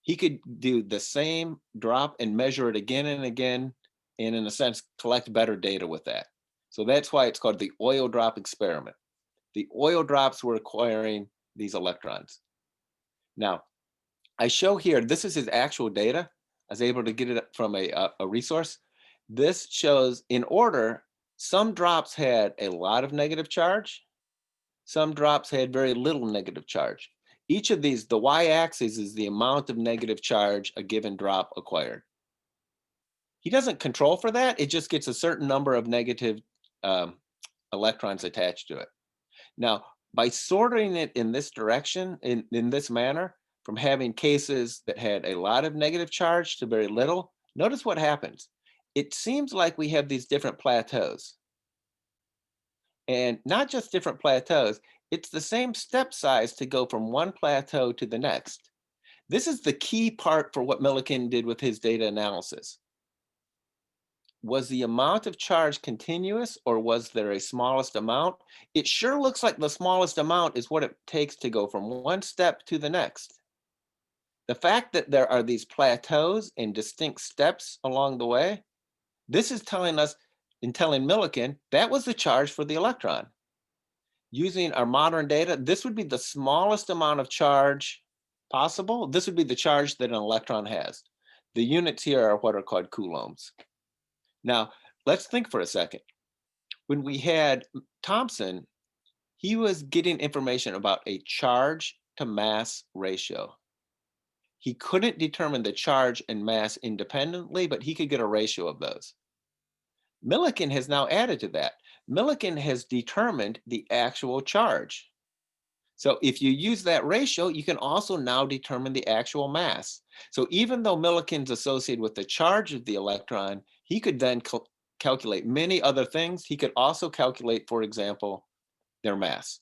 he could do the same drop and measure it again and again, and in a sense, collect better data with that. So that's why it's called the oil drop experiment. The oil drops were acquiring these electrons. Now, I show here, this is his actual data. I was able to get it from a resource. This shows in order, some drops had a lot of negative charge. Some drops had very little negative charge. Each of these, the y-axis is the amount of negative charge a given drop acquired. He doesn't control for that. It just gets a certain number of negative electrons attached to it. Now, by sorting it in this direction, in this manner, from having cases that had a lot of negative charge to very little, notice what happens. It seems like we have these different plateaus. And not just different plateaus, it's the same step size to go from one plateau to the next. This is the key part for what Millikan did with his data analysis. Was the amount of charge continuous, or was there a smallest amount? It sure looks like the smallest amount is what it takes to go from one step to the next. The fact that there are these plateaus and distinct steps along the way, this is telling us, in telling Millikan, that was the charge for the electron. Using our modern data, this would be the smallest amount of charge possible. This would be the charge that an electron has. The units here are what are called coulombs. Now, let's think for a second. When we had Thomson, he was getting information about a charge to mass ratio. He couldn't determine the charge and mass independently, but he could get a ratio of those. Millikan has now added to that. Millikan has determined the actual charge. So if you use that ratio, you can also now determine the actual mass. So even though Millikan's associated with the charge of the electron, he could then calculate many other things. He could also calculate, for example, their mass.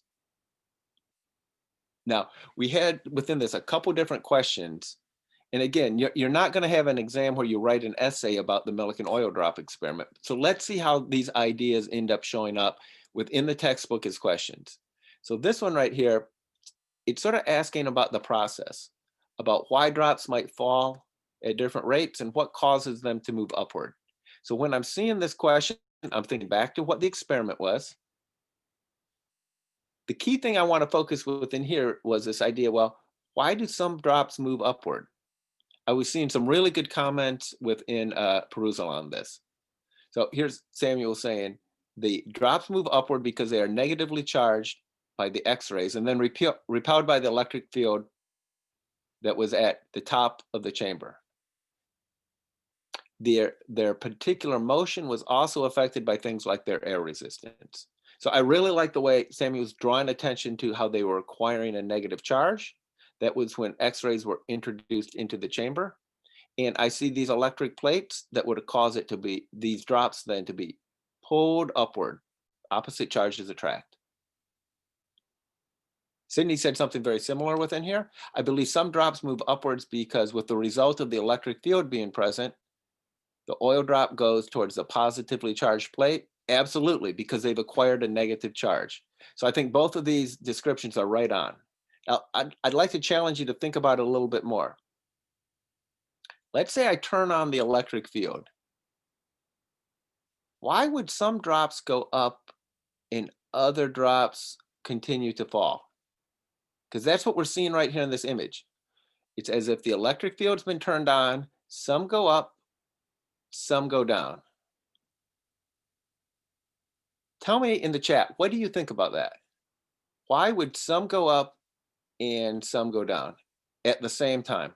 Now, we had within this a couple different questions. And again, you're not going to have an exam where you write an essay about the Millikan oil drop experiment. So let's see how these ideas end up showing up within the textbook as questions. So this one right here, it's sort of asking about the process, about why drops might fall at different rates and what causes them to move upward. So when I'm seeing this question, I'm thinking back to what the experiment was. The key thing I want to focus within here was this idea, well, why do some drops move upward? I was seeing some really good comments within perusal on this. So here's Samuel saying the drops move upward because they are negatively charged by the X-rays and then repelled by the electric field that was at the top of the chamber. Their particular motion was also affected by things like their air resistance. So I really like the way Samuel's drawing attention to how they were acquiring a negative charge. That was when X-rays were introduced into the chamber. And I see these electric plates that would cause it to be, these drops then to be pulled upward. Opposite charges attract. Sydney said something very similar within here. I believe some drops move upwards because with the result of the electric field being present, the oil drop goes towards the positively charged plate. Absolutely, because they've acquired a negative charge. So I think both of these descriptions are right on. Now, I'd like to challenge you to think about it a little bit more. Let's say I turn on the electric field. Why would some drops go up and other drops continue to fall? Because that's what we're seeing right here in this image. It's as if the electric field's been turned on, some go up, some go down. Tell me in the chat, what do you think about that? Why would some go up and some go down at the same time?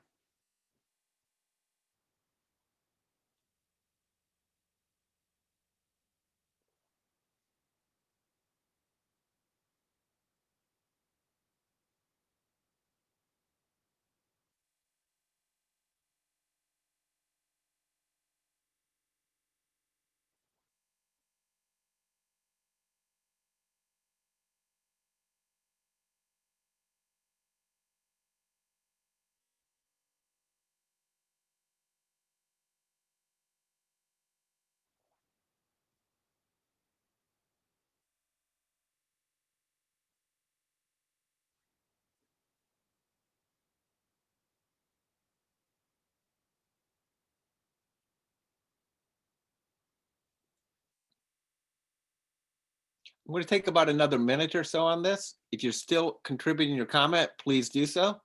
I'm going to take about another minute or so on this. If you're still contributing your comment, please do so.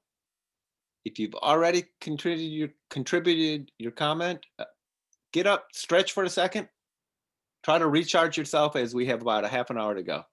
If you've already contributed your comment, get up, stretch for a second, try to recharge yourself as we have about a half an hour to go.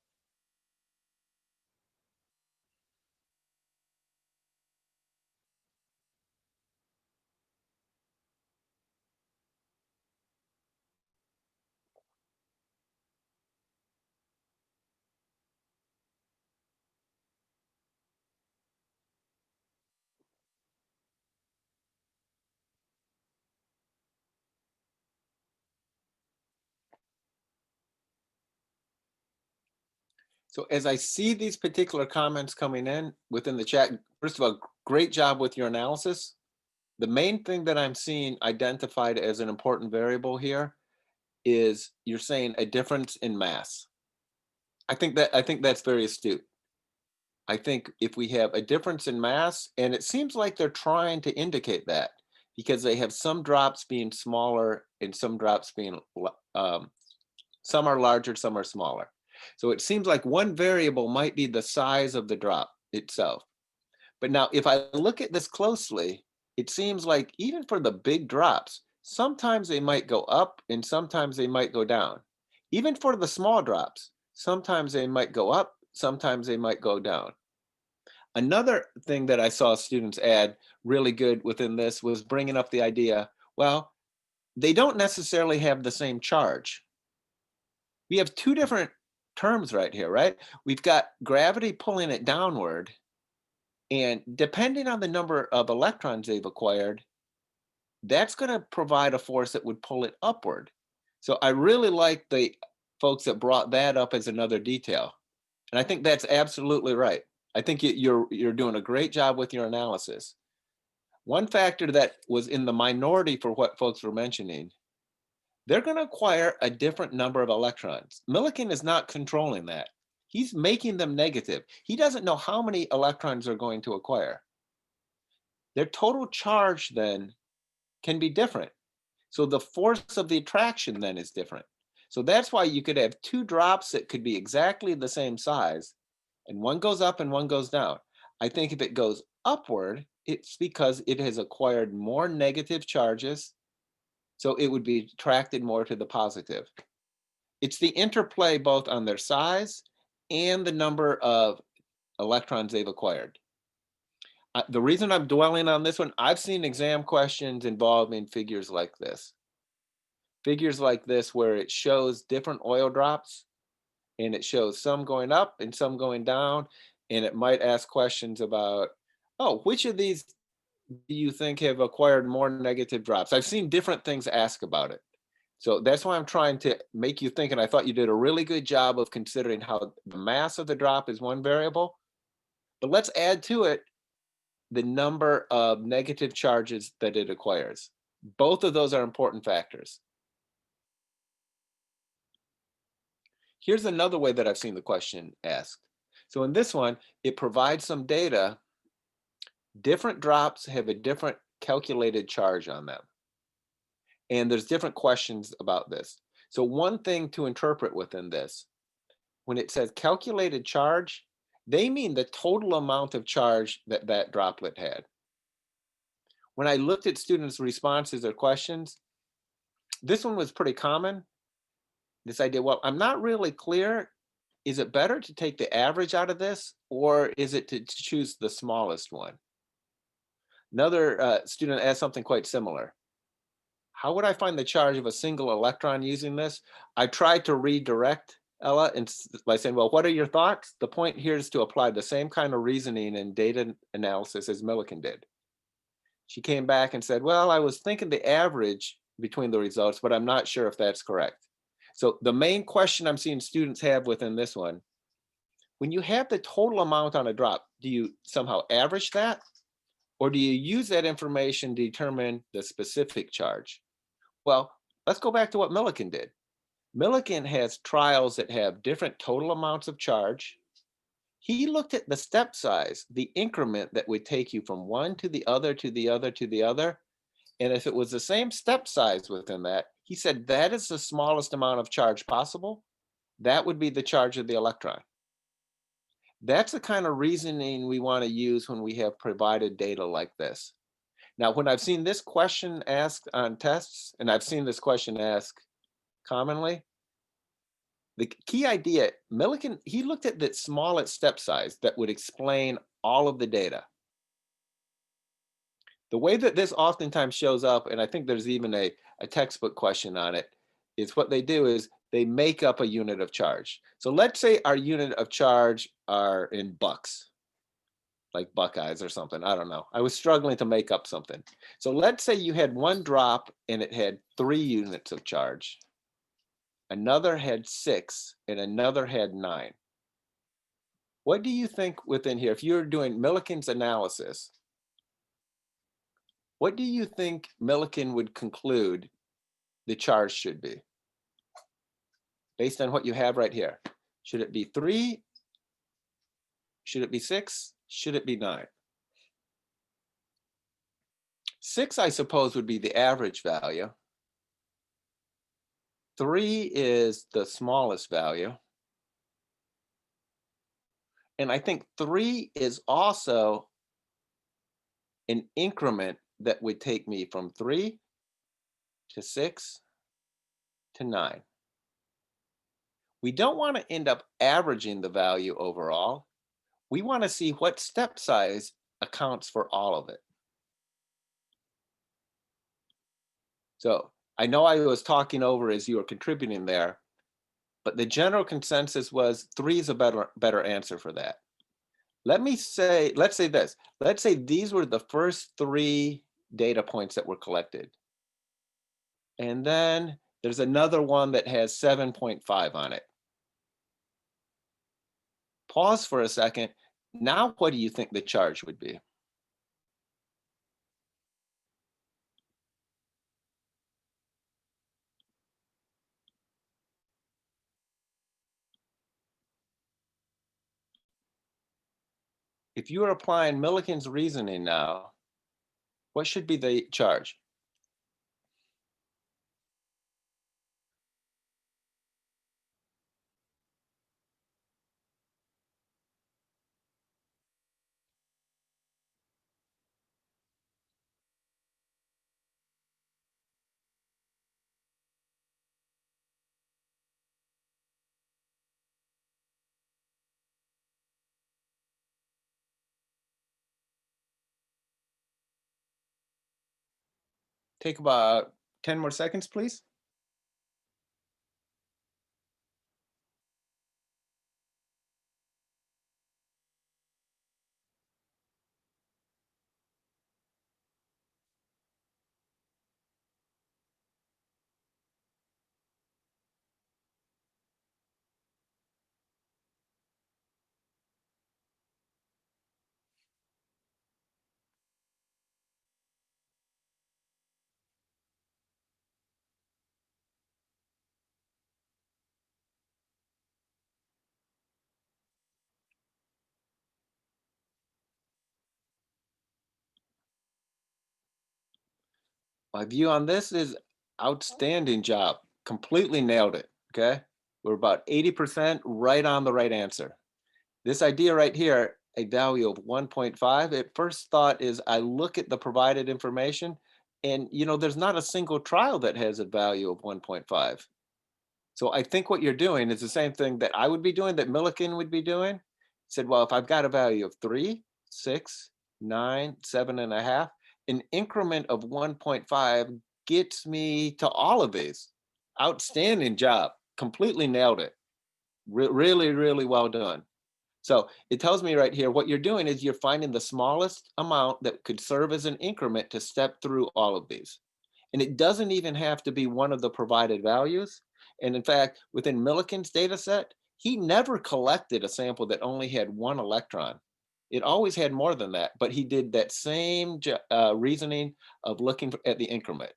So as I see these particular comments coming in within the chat, first of all, great job with your analysis. The main thing that I'm seeing identified as an important variable here is you're saying a difference in mass. I think that's very astute. I think if we have a difference in mass, and it seems like they're trying to indicate that because they have some drops being smaller and some drops being some are larger, some are smaller. So it seems like one variable might be the size of the drop itself. But now if I look at this closely, it seems like even for the big drops, sometimes they might go up and sometimes they might go down. Even for the small drops, sometimes they might go up, sometimes they might go down. Another thing that I saw students add really good within this was bringing up the idea, well, they don't necessarily have the same charge. We have two different terms right here, right? We've got gravity pulling it downward, and depending on the number of electrons they've acquired, that's going to provide a force that would pull it upward. So I really like the folks that brought that up as another detail. And I think that's absolutely right. I think you're doing a great job with your analysis. One factor that was in the minority for what folks were mentioning, they're going to acquire a different number of electrons. Millikan is not controlling that. He's making them negative. He doesn't know how many electrons they're going to acquire. Their total charge then can be different. So the force of the attraction then is different. So that's why you could have two drops that could be exactly the same size, and one goes up and one goes down. I think if it goes upward, it's because it has acquired more negative charges. So it would be attracted more to the positive. It's the interplay both on their size and the number of electrons they've acquired. The reason I'm dwelling on this one, I've seen exam questions involving figures like this. Figures like this where it shows different oil drops and it shows some going up and some going down. And it might ask questions about, oh, which of these do you think have acquired more negative drops? I've seen different things asked about it. So that's why I'm trying to make you think. And I thought you did a really good job of considering how the mass of the drop is one variable. But let's add to it the number of negative charges that it acquires. Both of those are important factors. Here's another way that I've seen the question asked. So in this one, it provides some data. Different drops have a different calculated charge on them. And there's different questions about this. So one thing to interpret within this, when it says calculated charge, they mean the total amount of charge that that droplet had. When I looked at students' responses or questions, this one was pretty common. This idea, well, I'm not really clear. Is it better to take the average out of this, or is it to choose the smallest one? Another student asked something quite similar. How would I find the charge of a single electron using this? I tried to redirect Ella by saying, well, what are your thoughts? The point here is to apply the same kind of reasoning and data analysis as Millikan did. She came back and said, well, I was thinking the average between the results, but I'm not sure if that's correct. So the main question I'm seeing students have within this one, when you have the total amount on a drop, do you somehow average that? Or do you use that information to determine the specific charge? Well, let's go back to what Millikan did. Millikan has trials that have different total amounts of charge. He looked at the step size, the increment that would take you from one to the other, to the other, to the other. And if it was the same step size within that, he said that is the smallest amount of charge possible. That would be the charge of the electron. That's the kind of reasoning we want to use when we have provided data like this. Now, when I've seen this question asked on tests, and I've seen this question asked commonly, the key idea, Millikan, he looked at the smallest step size that would explain all of the data. The way that this oftentimes shows up, and I think there's even a textbook question on it, is what they do is they make up a unit of charge. So let's say our unit of charge are in bucks, like Buckeyes or something. I don't know. I was struggling to make up something. So let's say you had one drop and it had 3 units of charge. Another had 6 and another had 9. What do you think within here, if you're doing Millikan's analysis, what do you think Millikan would conclude the charge should be? Based on what you have right here. Should it be 3? Should it be 6? Should it be 9? 6, I suppose, would be the average value. 3 is the smallest value. And I think 3 is also an increment that would take me from 3 to 6 to 9. We don't want to end up averaging the value overall. We want to see what step size accounts for all of it. So I know I was talking over as you were contributing there, but the general consensus was 3 is a better answer for that. Let's say this. Let's say these were the first 3 data points that were collected. And then there's another one that has 7.5 on it. Pause for a second. Now, what do you think the charge would be? If you are applying Millikan's reasoning now, what should be the charge? Take about 10 more seconds, please. My view on this is outstanding job. Completely nailed it. Okay. We're about 80% right on the right answer. This idea right here, a value of 1.5, at first thought is I look at the provided information and there's not a single trial that has a value of 1.5. So I think what you're doing is the same thing that I would be doing, that Millikan would be doing. Said, well, if I've got a value of 3, 6, 9, 7.5, an increment of 1.5 gets me to all of these. Outstanding job. Completely nailed it. Really, really well done. So it tells me right here, what you're doing is you're finding the smallest amount that could serve as an increment to step through all of these. And it doesn't even have to be one of the provided values. And in fact, within Millikan's data set, he never collected a sample that only had one electron. It always had more than that, but he did that same reasoning of looking at the increment.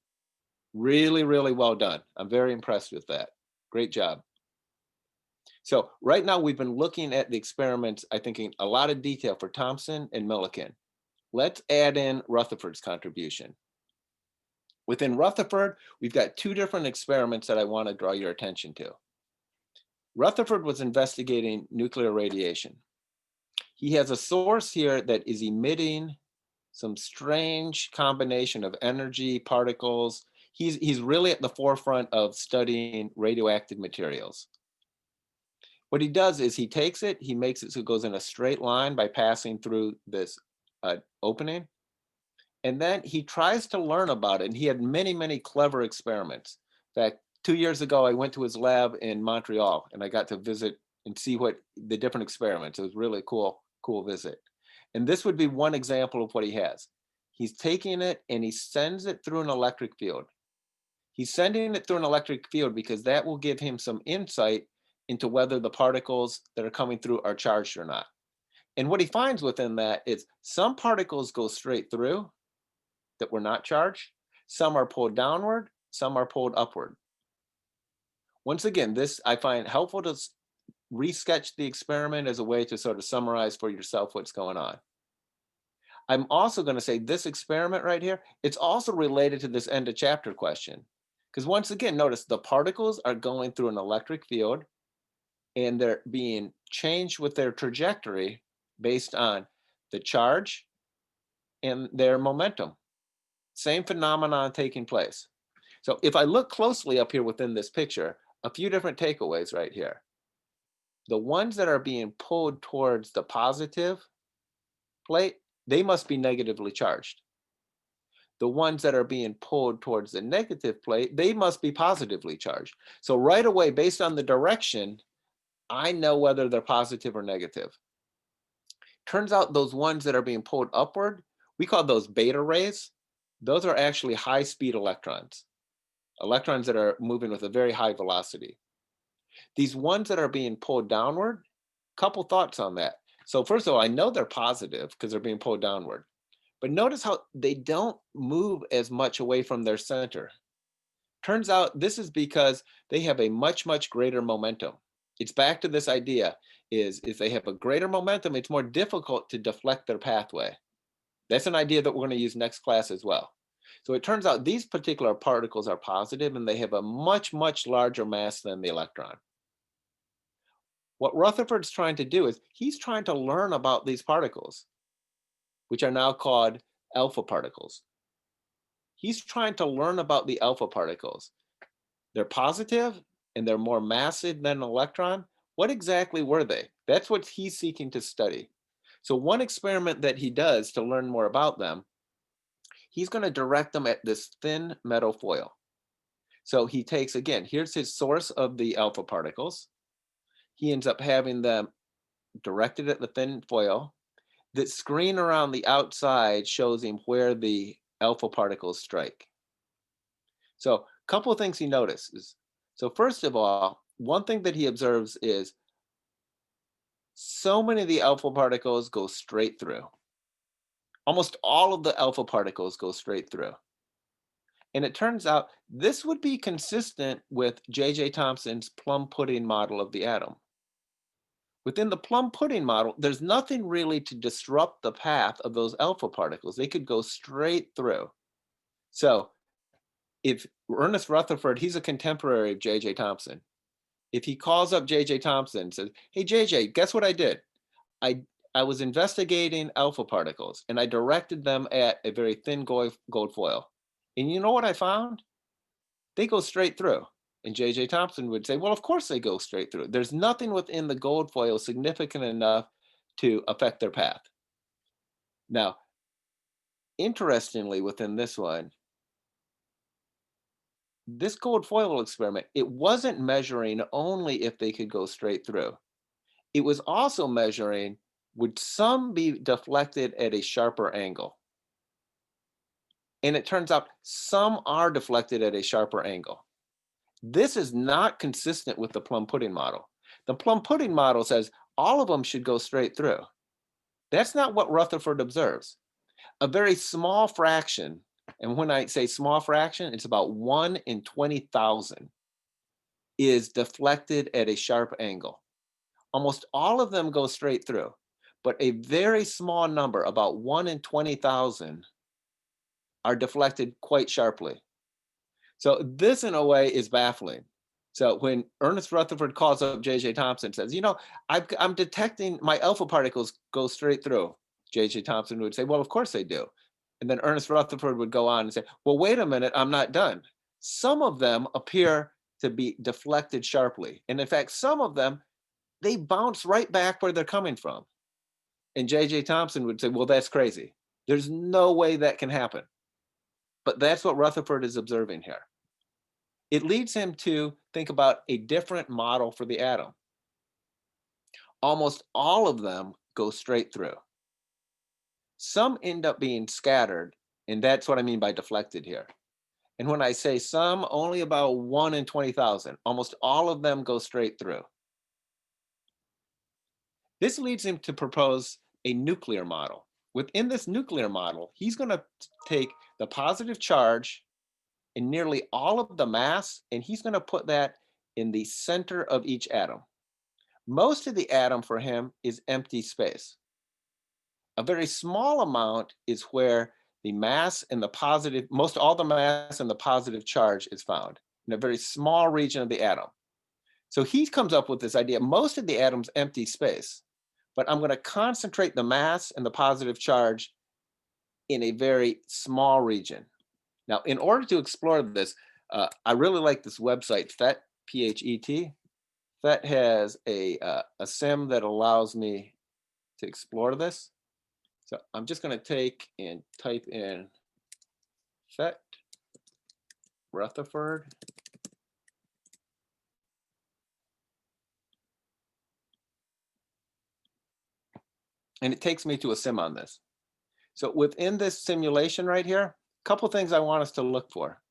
Really, really well done. I'm very impressed with that. Great job. So right now we've been looking at the experiments, I think in a lot of detail for Thomson and Millikan. Let's add in Rutherford's contribution. Within Rutherford, we've got two different experiments that I want to draw your attention to. Rutherford was investigating nuclear radiation. He has a source here that is emitting some strange combination of energy, particles. He's really at the forefront of studying radioactive materials. What he does is he takes it, he makes it so it goes in a straight line by passing through this opening. And then he tries to learn about it. And he had many, many clever experiments. In fact, 2 years ago, I went to his lab in Montreal and I got to visit and see what the different experiments. It was really cool visit. And this would be one example of what he has. He's taking it and he sends it through an electric field. He's sending it through an electric field because that will give him some insight into whether the particles that are coming through are charged or not. And what he finds within that is some particles go straight through that were not charged. Some are pulled downward, some are pulled upward. Once again, this I find helpful to resketch the experiment as a way to sort of summarize for yourself what's going on. I'm also going to say this experiment right here, it's also related to this end of chapter question. Because once again, notice the particles are going through an electric field and they're being changed with their trajectory based on the charge and their momentum. Same phenomenon taking place. So if I look closely up here within this picture, a few different takeaways right here. The ones that are being pulled towards the positive plate, they must be negatively charged. The ones that are being pulled towards the negative plate, they must be positively charged. So right away, based on the direction, I know whether they're positive or negative. Turns out those ones that are being pulled upward, we call those beta rays. Those are actually high-speed electrons, electrons that are moving with a very high velocity. These ones that are being pulled downward, couple thoughts on that. So first of all, I know they're positive because they're being pulled downward. But notice how they don't move as much away from their center. Turns out this is because they have a much, much greater momentum. It's back to this idea is if they have a greater momentum, it's more difficult to deflect their pathway. That's an idea that we're going to use next class as well. So it turns out these particular particles are positive and they have a much, much larger mass than the electron. What Rutherford's trying to do is he's trying to learn about these particles, which are now called alpha particles. He's trying to learn about the alpha particles. They're positive and they're more massive than an electron. What exactly were they? That's what he's seeking to study. So one experiment that he does to learn more about them, he's going to direct them at this thin metal foil. So he takes, again, here's his source of the alpha particles. He ends up having them directed at the thin foil. The screen around the outside shows him where the alpha particles strike. So a couple of things he notices. So first of all, one thing that he observes is so many of the alpha particles go straight through. Almost all of the alpha particles go straight through. And it turns out this would be consistent with J.J. Thomson's plum pudding model of the atom. Within the plum pudding model, there's nothing really to disrupt the path of those alpha particles. They could go straight through. So if Ernest Rutherford, he's a contemporary of J.J. Thomson. If he calls up J.J. Thomson and says, hey, J.J., guess what I did? I was investigating alpha particles and I directed them at a very thin gold foil. And you know what I found? They go straight through. And J.J. Thomson would say, well, of course they go straight through. There's nothing within the gold foil significant enough to affect their path. Now, interestingly, within this one, this gold foil experiment, it wasn't measuring only if they could go straight through. It was also measuring, would some be deflected at a sharper angle? And it turns out some are deflected at a sharper angle. This is not consistent with the plum pudding model. The plum pudding model says all of them should go straight through. That's not what Rutherford observes. A very small fraction, and when I say small fraction, it's about 1 in 20,000, is deflected at a sharp angle. Almost all of them go straight through, but a very small number, about 1 in 20,000, are deflected quite sharply. So this, in a way, is baffling. So when Ernest Rutherford calls up J.J. Thomson and says, you know, I'm detecting my alpha particles go straight through, J.J. Thomson would say, well, of course they do. And then Ernest Rutherford would go on and say, well, wait a minute, I'm not done. Some of them appear to be deflected sharply. And in fact, some of them, they bounce right back where they're coming from. And J.J. Thomson would say, well, that's crazy. There's no way that can happen. But that's what Rutherford is observing here. It leads him to think about a different model for the atom. Almost all of them go straight through. Some end up being scattered, and that's what I mean by deflected here. And when I say some, only about 1 in 20,000. Almost all of them go straight through. This leads him to propose a nuclear model. Within this nuclear model, he's going to take the positive charge and nearly all of the mass, and he's going to put that in the center of each atom. Most of the atom for him is empty space. A very small amount is where the mass and the positive, most all the mass and the positive charge is found in a very small region of the atom. So he comes up with this idea, most of the atom's empty space, but I'm going to concentrate the mass and the positive charge in a very small region. Now, in order to explore this, I really like this website, PhET, P-H-E-T. PhET has a sim that allows me to explore this. So I'm just going to take and type in PhET Rutherford. And it takes me to a sim on this. So within this simulation right here, a couple things I want us to look for.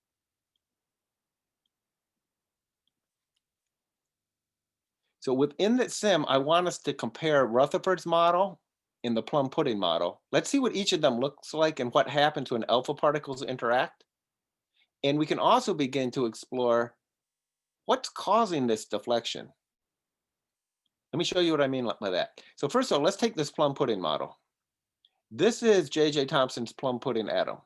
So within that sim, I want us to compare Rutherford's model and the plum pudding model. Let's see what each of them looks like and what happens when alpha particles interact. And we can also begin to explore what's causing this deflection. Let me show you what I mean by that. So first of all, let's take this plum pudding model. This is J.J. Thomson's plum pudding atom.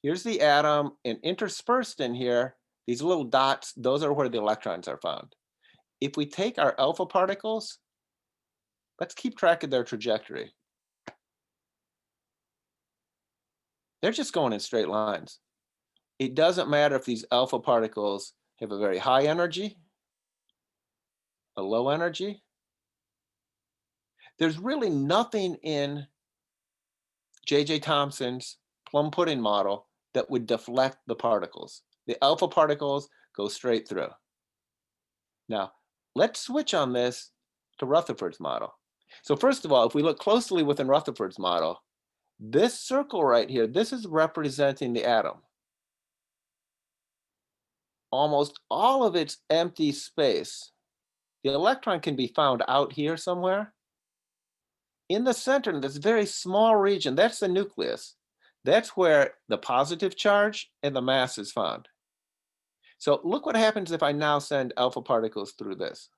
Here's the atom, and interspersed in here, these little dots, those are where the electrons are found. If we take our alpha particles, let's keep track of their trajectory. They're just going in straight lines. It doesn't matter if these alpha particles have a very high energy, a low energy. There's really nothing in J.J. Thomson's plum pudding model that would deflect the particles. The alpha particles go straight through. Now, let's switch on this to Rutherford's model. So first of all, if we look closely within Rutherford's model, this circle right here, this is representing the atom. Almost all of its empty space. The electron can be found out here somewhere. In the center, in this very small region, that's the nucleus. That's where the positive charge and the mass is found. So look what happens if I now send alpha particles through this.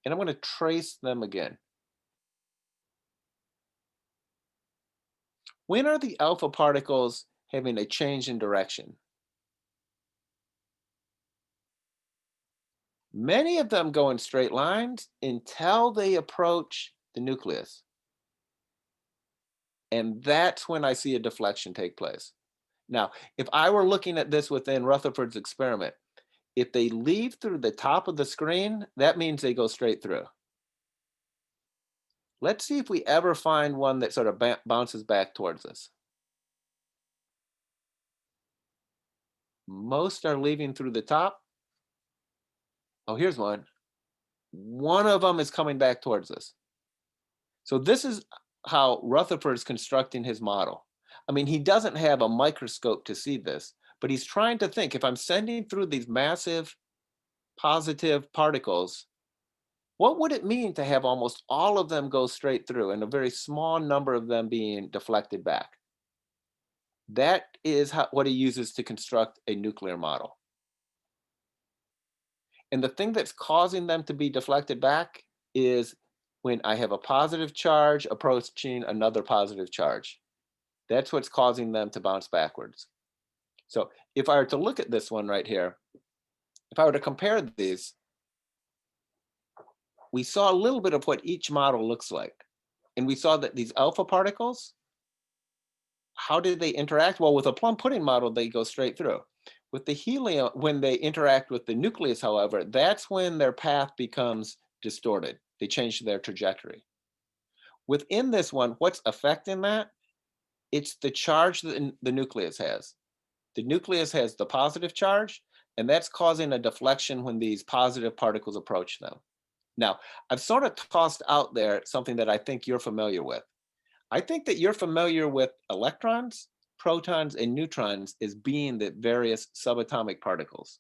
And I'm going to trace them again. When are the alpha particles having a change in direction? Many of them go in straight lines until they approach the nucleus. And that's when I see a deflection take place. Now, if I were looking at this within Rutherford's experiment, if they leave through the top of the screen, that means they go straight through. Let's see if we ever find one that sort of bounces back towards us. Most are leaving through the top. Oh, here's one. One of them is coming back towards us. So this is how Rutherford's constructing his model. I mean, he doesn't have a microscope to see this, but he's trying to think, if I'm sending through these massive positive particles, what would it mean to have almost all of them go straight through and a very small number of them being deflected back? That is what he uses to construct a nuclear model. And the thing that's causing them to be deflected back is when I have a positive charge approaching another positive charge. That's what's causing them to bounce backwards. So if I were to look at this one right here, if I were to compare these, we saw a little bit of what each model looks like. And we saw that these alpha particles, how did they interact? Well, with a plum pudding model, they go straight through. With the helium, when they interact with the nucleus, however, that's when their path becomes distorted. They change their trajectory. Within this one, what's affecting that? It's the charge that the nucleus has. The nucleus has the positive charge, and that's causing a deflection when these positive particles approach them. Now, I've sort of tossed out there something that I think you're familiar with. I think that you're familiar with electrons, protons, and neutrons as being the various subatomic particles.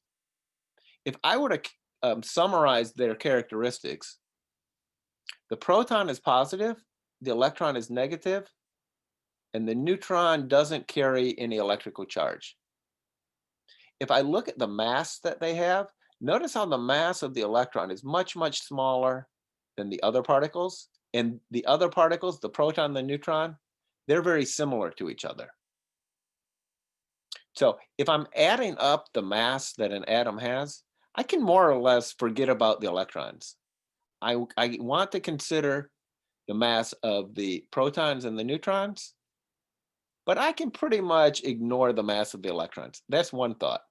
If I were to summarize their characteristics, the proton is positive, the electron is negative, and the neutron doesn't carry any electrical charge. If I look at the mass that they have, notice how the mass of the electron is much, much smaller than the other particles. And the other particles, the proton, the neutron, they're very similar to each other. So if I'm adding up the mass that an atom has, I can more or less forget about the electrons. I want to consider the mass of the protons and the neutrons, but I can pretty much ignore the mass of the electrons. That's one thought.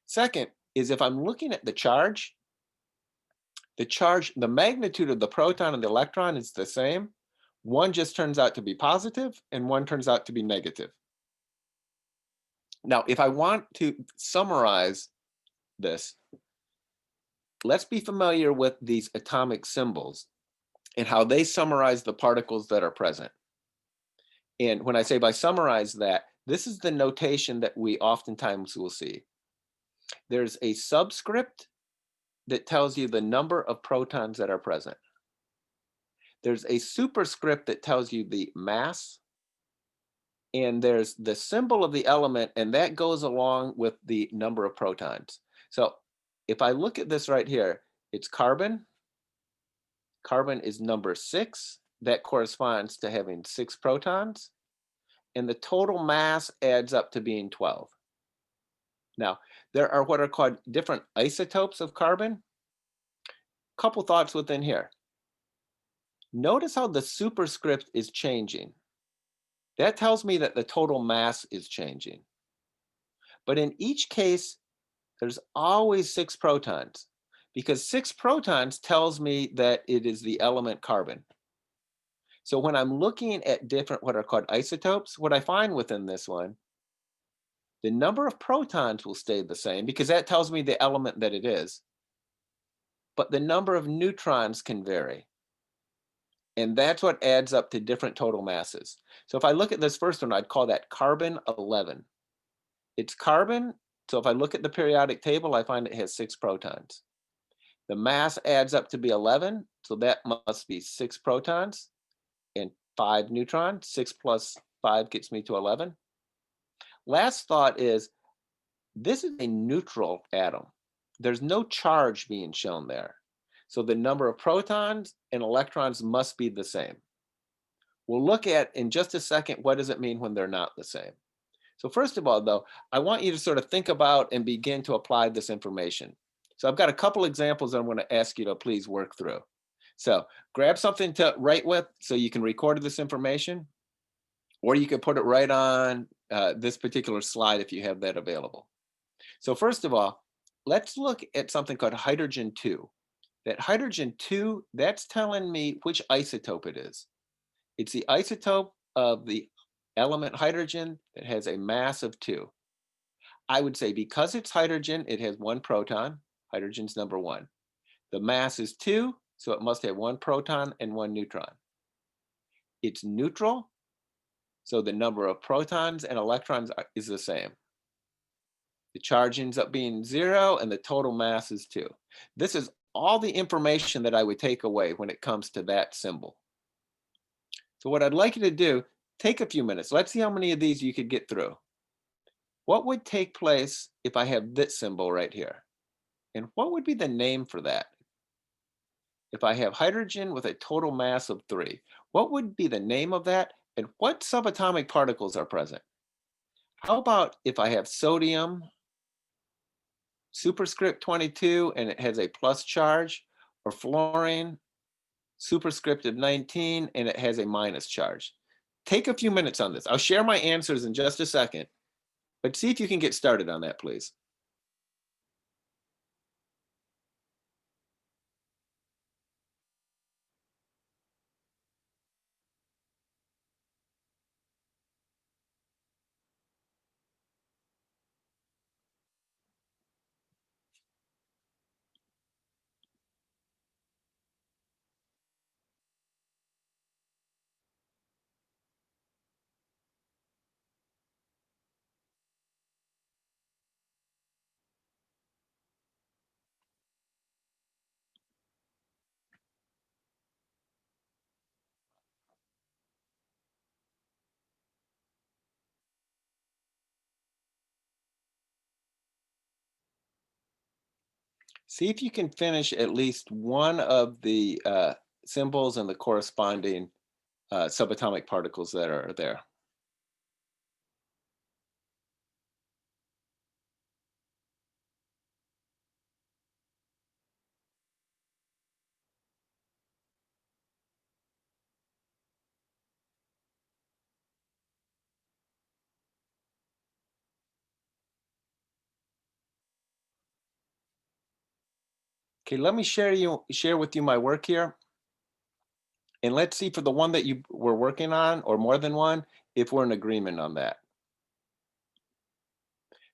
Second is if I'm looking at the charge, the magnitude of the proton and the electron is the same. One just turns out to be positive and one turns out to be negative. Now, if I want to summarize this, let's be familiar with these atomic symbols and how they summarize the particles that are present. And when I say by summarize that, this is the notation that we oftentimes will see. There's a subscript that tells you the number of protons that are present. There's a superscript that tells you the mass. And there's the symbol of the element, and that goes along with the number of protons. So if I look at this right here, it's carbon. Carbon is number 6. That corresponds to having 6 protons. And the total mass adds up to being 12. Now, there are what are called different isotopes of carbon. Couple thoughts within here. Notice how the superscript is changing. That tells me that the total mass is changing. But in each case, there's always 6 protons, because 6 protons tells me that it is the element carbon. So when I'm looking at different what are called isotopes, what I find within this one, the number of protons will stay the same because that tells me the element that it is, but the number of neutrons can vary. And that's what adds up to different total masses. So if I look at this first one, I'd call that carbon 11. It's carbon, so if I look at the periodic table, I find it has 6 protons. The mass adds up to be 11, so that must be 6 protons and 5 neutrons. 6 plus 5 gets me to 11. Last thought is, this is a neutral atom. There's no charge being shown there. So the number of protons and electrons must be the same. We'll look at in just a second, what does it mean when they're not the same? So first of all, though, I want you to sort of think about and begin to apply this information. So I've got a couple examples I'm going to ask you to please work through. So grab something to write with so you can record this information, or you can put it right on this particular slide if you have that available. So first of all, let's look at something called hydrogen 2. That hydrogen 2, that's telling me which isotope it is. It's the isotope of the element hydrogen that has a mass of 2. I would say because it's hydrogen, it has 1 proton. Hydrogen's number 1. The mass is 2, so it must have 1 proton and 1 neutron. It's neutral, so the number of protons and electrons is the same. The charge ends up being 0 and the total mass is 2. This is all the information that I would take away when it comes to that symbol. So what I'd like you to do, take a few minutes. Let's see how many of these you could get through. What would take place if I have this symbol right here? And what would be the name for that? If I have hydrogen with a total mass of 3, what would be the name of that? And what subatomic particles are present? How about if I have sodium, superscript 22, and it has a plus charge, or fluorine, superscript of 19, and it has a minus charge? Take a few minutes on this. I'll share my answers in just a second, but see if you can get started on that, please. See if you can finish at least one of the symbols and the corresponding subatomic particles that are there. Okay, let me share with you my work here. And let's see for the one that you were working on, or more than one, if we're in agreement on that.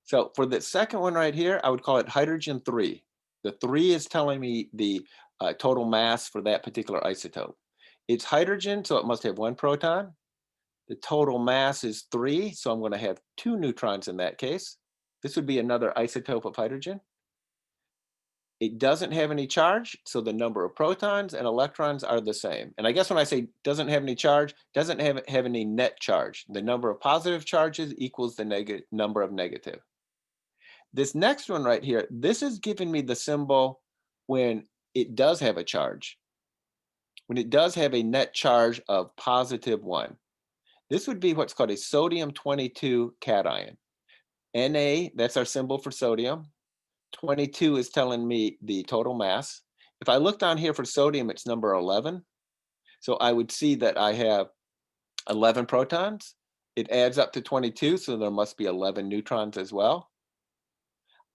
So for the second one right here, I would call it hydrogen 3. The 3 is telling me the total mass for that particular isotope. It's hydrogen, so it must have 1 proton. The total mass is 3, so I'm going to have 2 neutrons in that case. This would be another isotope of hydrogen. It doesn't have any charge, so the number of protons and electrons are the same. And I guess when I say doesn't have any charge, doesn't have any net charge. The number of positive charges equals the number of negative. This next one right here, this is giving me the symbol when it does have a charge. When it does have a net charge of positive 1. This would be what's called a sodium 22 cation. Na, that's our symbol for sodium. 22 is telling me the total mass. If I look down here for sodium, it's number 11. So I would see that I have 11 protons. It adds up to 22, so there must be 11 neutrons as well.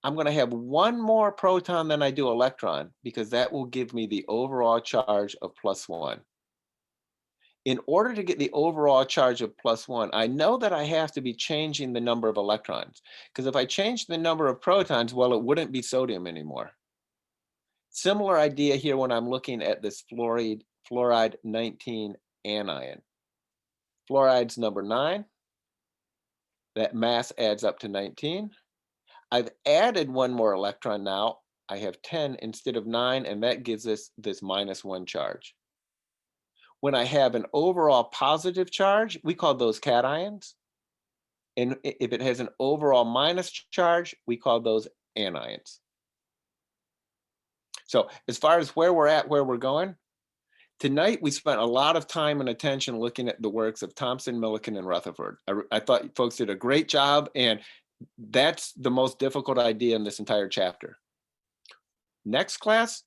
I'm going to have 1 more proton than I do electron, because that will give me the overall charge of +1. In order to get the overall charge of +1, I know that I have to be changing the number of electrons. Because if I change the number of protons, well, it wouldn't be sodium anymore. Similar idea here when I'm looking at this fluoride 19 anion. Fluoride's number 9. That mass adds up to 19. I've added one more electron now. I have 10 instead of 9, and that gives us this -1 charge. When I have an overall positive charge, we call those cations. And if it has an overall minus charge, we call those anions. So as far as where we're at, where we're going, tonight we spent a lot of time and attention looking at the works of Thomson, Millikan, and Rutherford. I thought folks did a great job, and that's the most difficult idea in this entire chapter. Next class,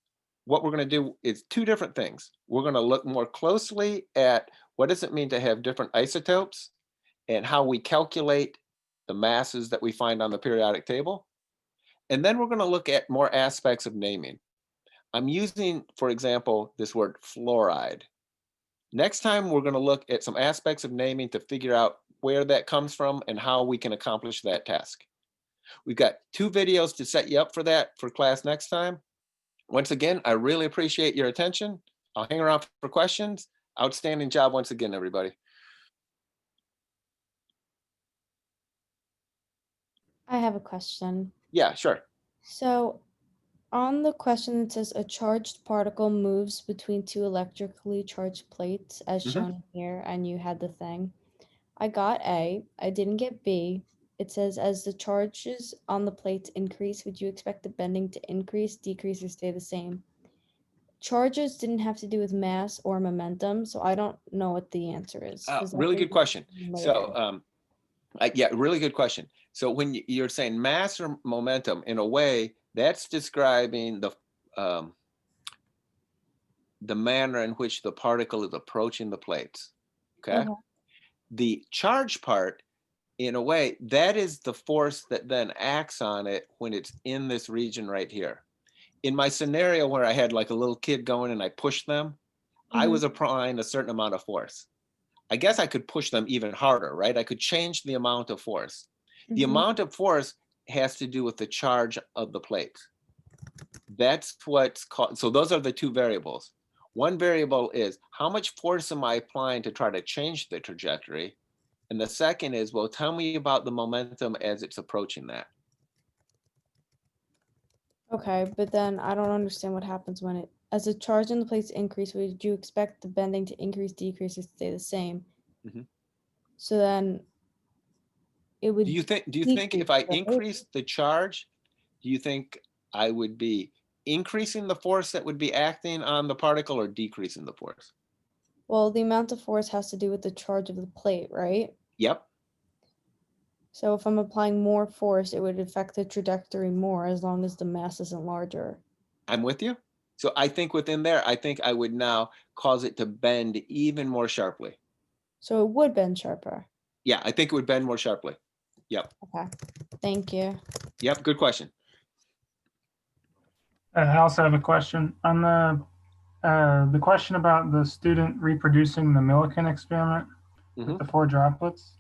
what we're going to do is two different things. We're going to look more closely at what does it mean to have different isotopes and how we calculate the masses that we find on the periodic table. And then we're going to look at more aspects of naming. I'm using, for example, this word fluoride. Next time, we're going to look at some aspects of naming to figure out where that comes from and how we can accomplish that task. We've got 2 videos to set you up for that for class next time. Once again, I really appreciate your attention. I'll hang around for questions. Outstanding job once again, everybody.
I have a question.
Yeah, sure.
So on the question, it says a charged particle moves between 2 electrically charged plates as shown here, and you had the thing. I got A. I didn't get B. It says as the charges on the plates increase, would you expect the bending to increase, decrease, or stay the same? Charges didn't have to do with mass or momentum, so I don't know what the answer is.
Really good question.
Later.
So yeah, really good question. So when you're saying mass or momentum, in a way, that's describing the manner in which the particle is approaching the plates. Okay. The charge part, in a way, that is the force that then acts on it when it's in this region right here. In my scenario where I had like a little kid going and I pushed them, I was applying a certain amount of force. I guess I could push them even harder, right? I could change the amount of force. The amount of force has to do with the charge of the plate. That's what's called, so those are the 2 variables. One variable is how much force am I applying to try to change the trajectory? And the second is, well, tell me about the momentum as it's approaching that.
Okay, but then I don't understand what happens when as the charge in the plates increase, would you expect the bending to increase, decrease, or stay the same? So then it would.
Do you think if I increase the charge, do you think I would be increasing the force that would be acting on the particle or decreasing the force?
Well, the amount of force has to do with the charge of the plate, right?
Yep.
So if I'm applying more force, it would affect the trajectory more as long as the mass isn't larger.
I'm with you. So I think within there, I think I would now cause it to bend even more sharply.
So it would bend sharper.
Yeah, I think it would bend more sharply. Yep.
Okay. Thank you.
Yep. Good question.
I also have a question on the question about the student reproducing the Millikan experiment with the 4 droplets.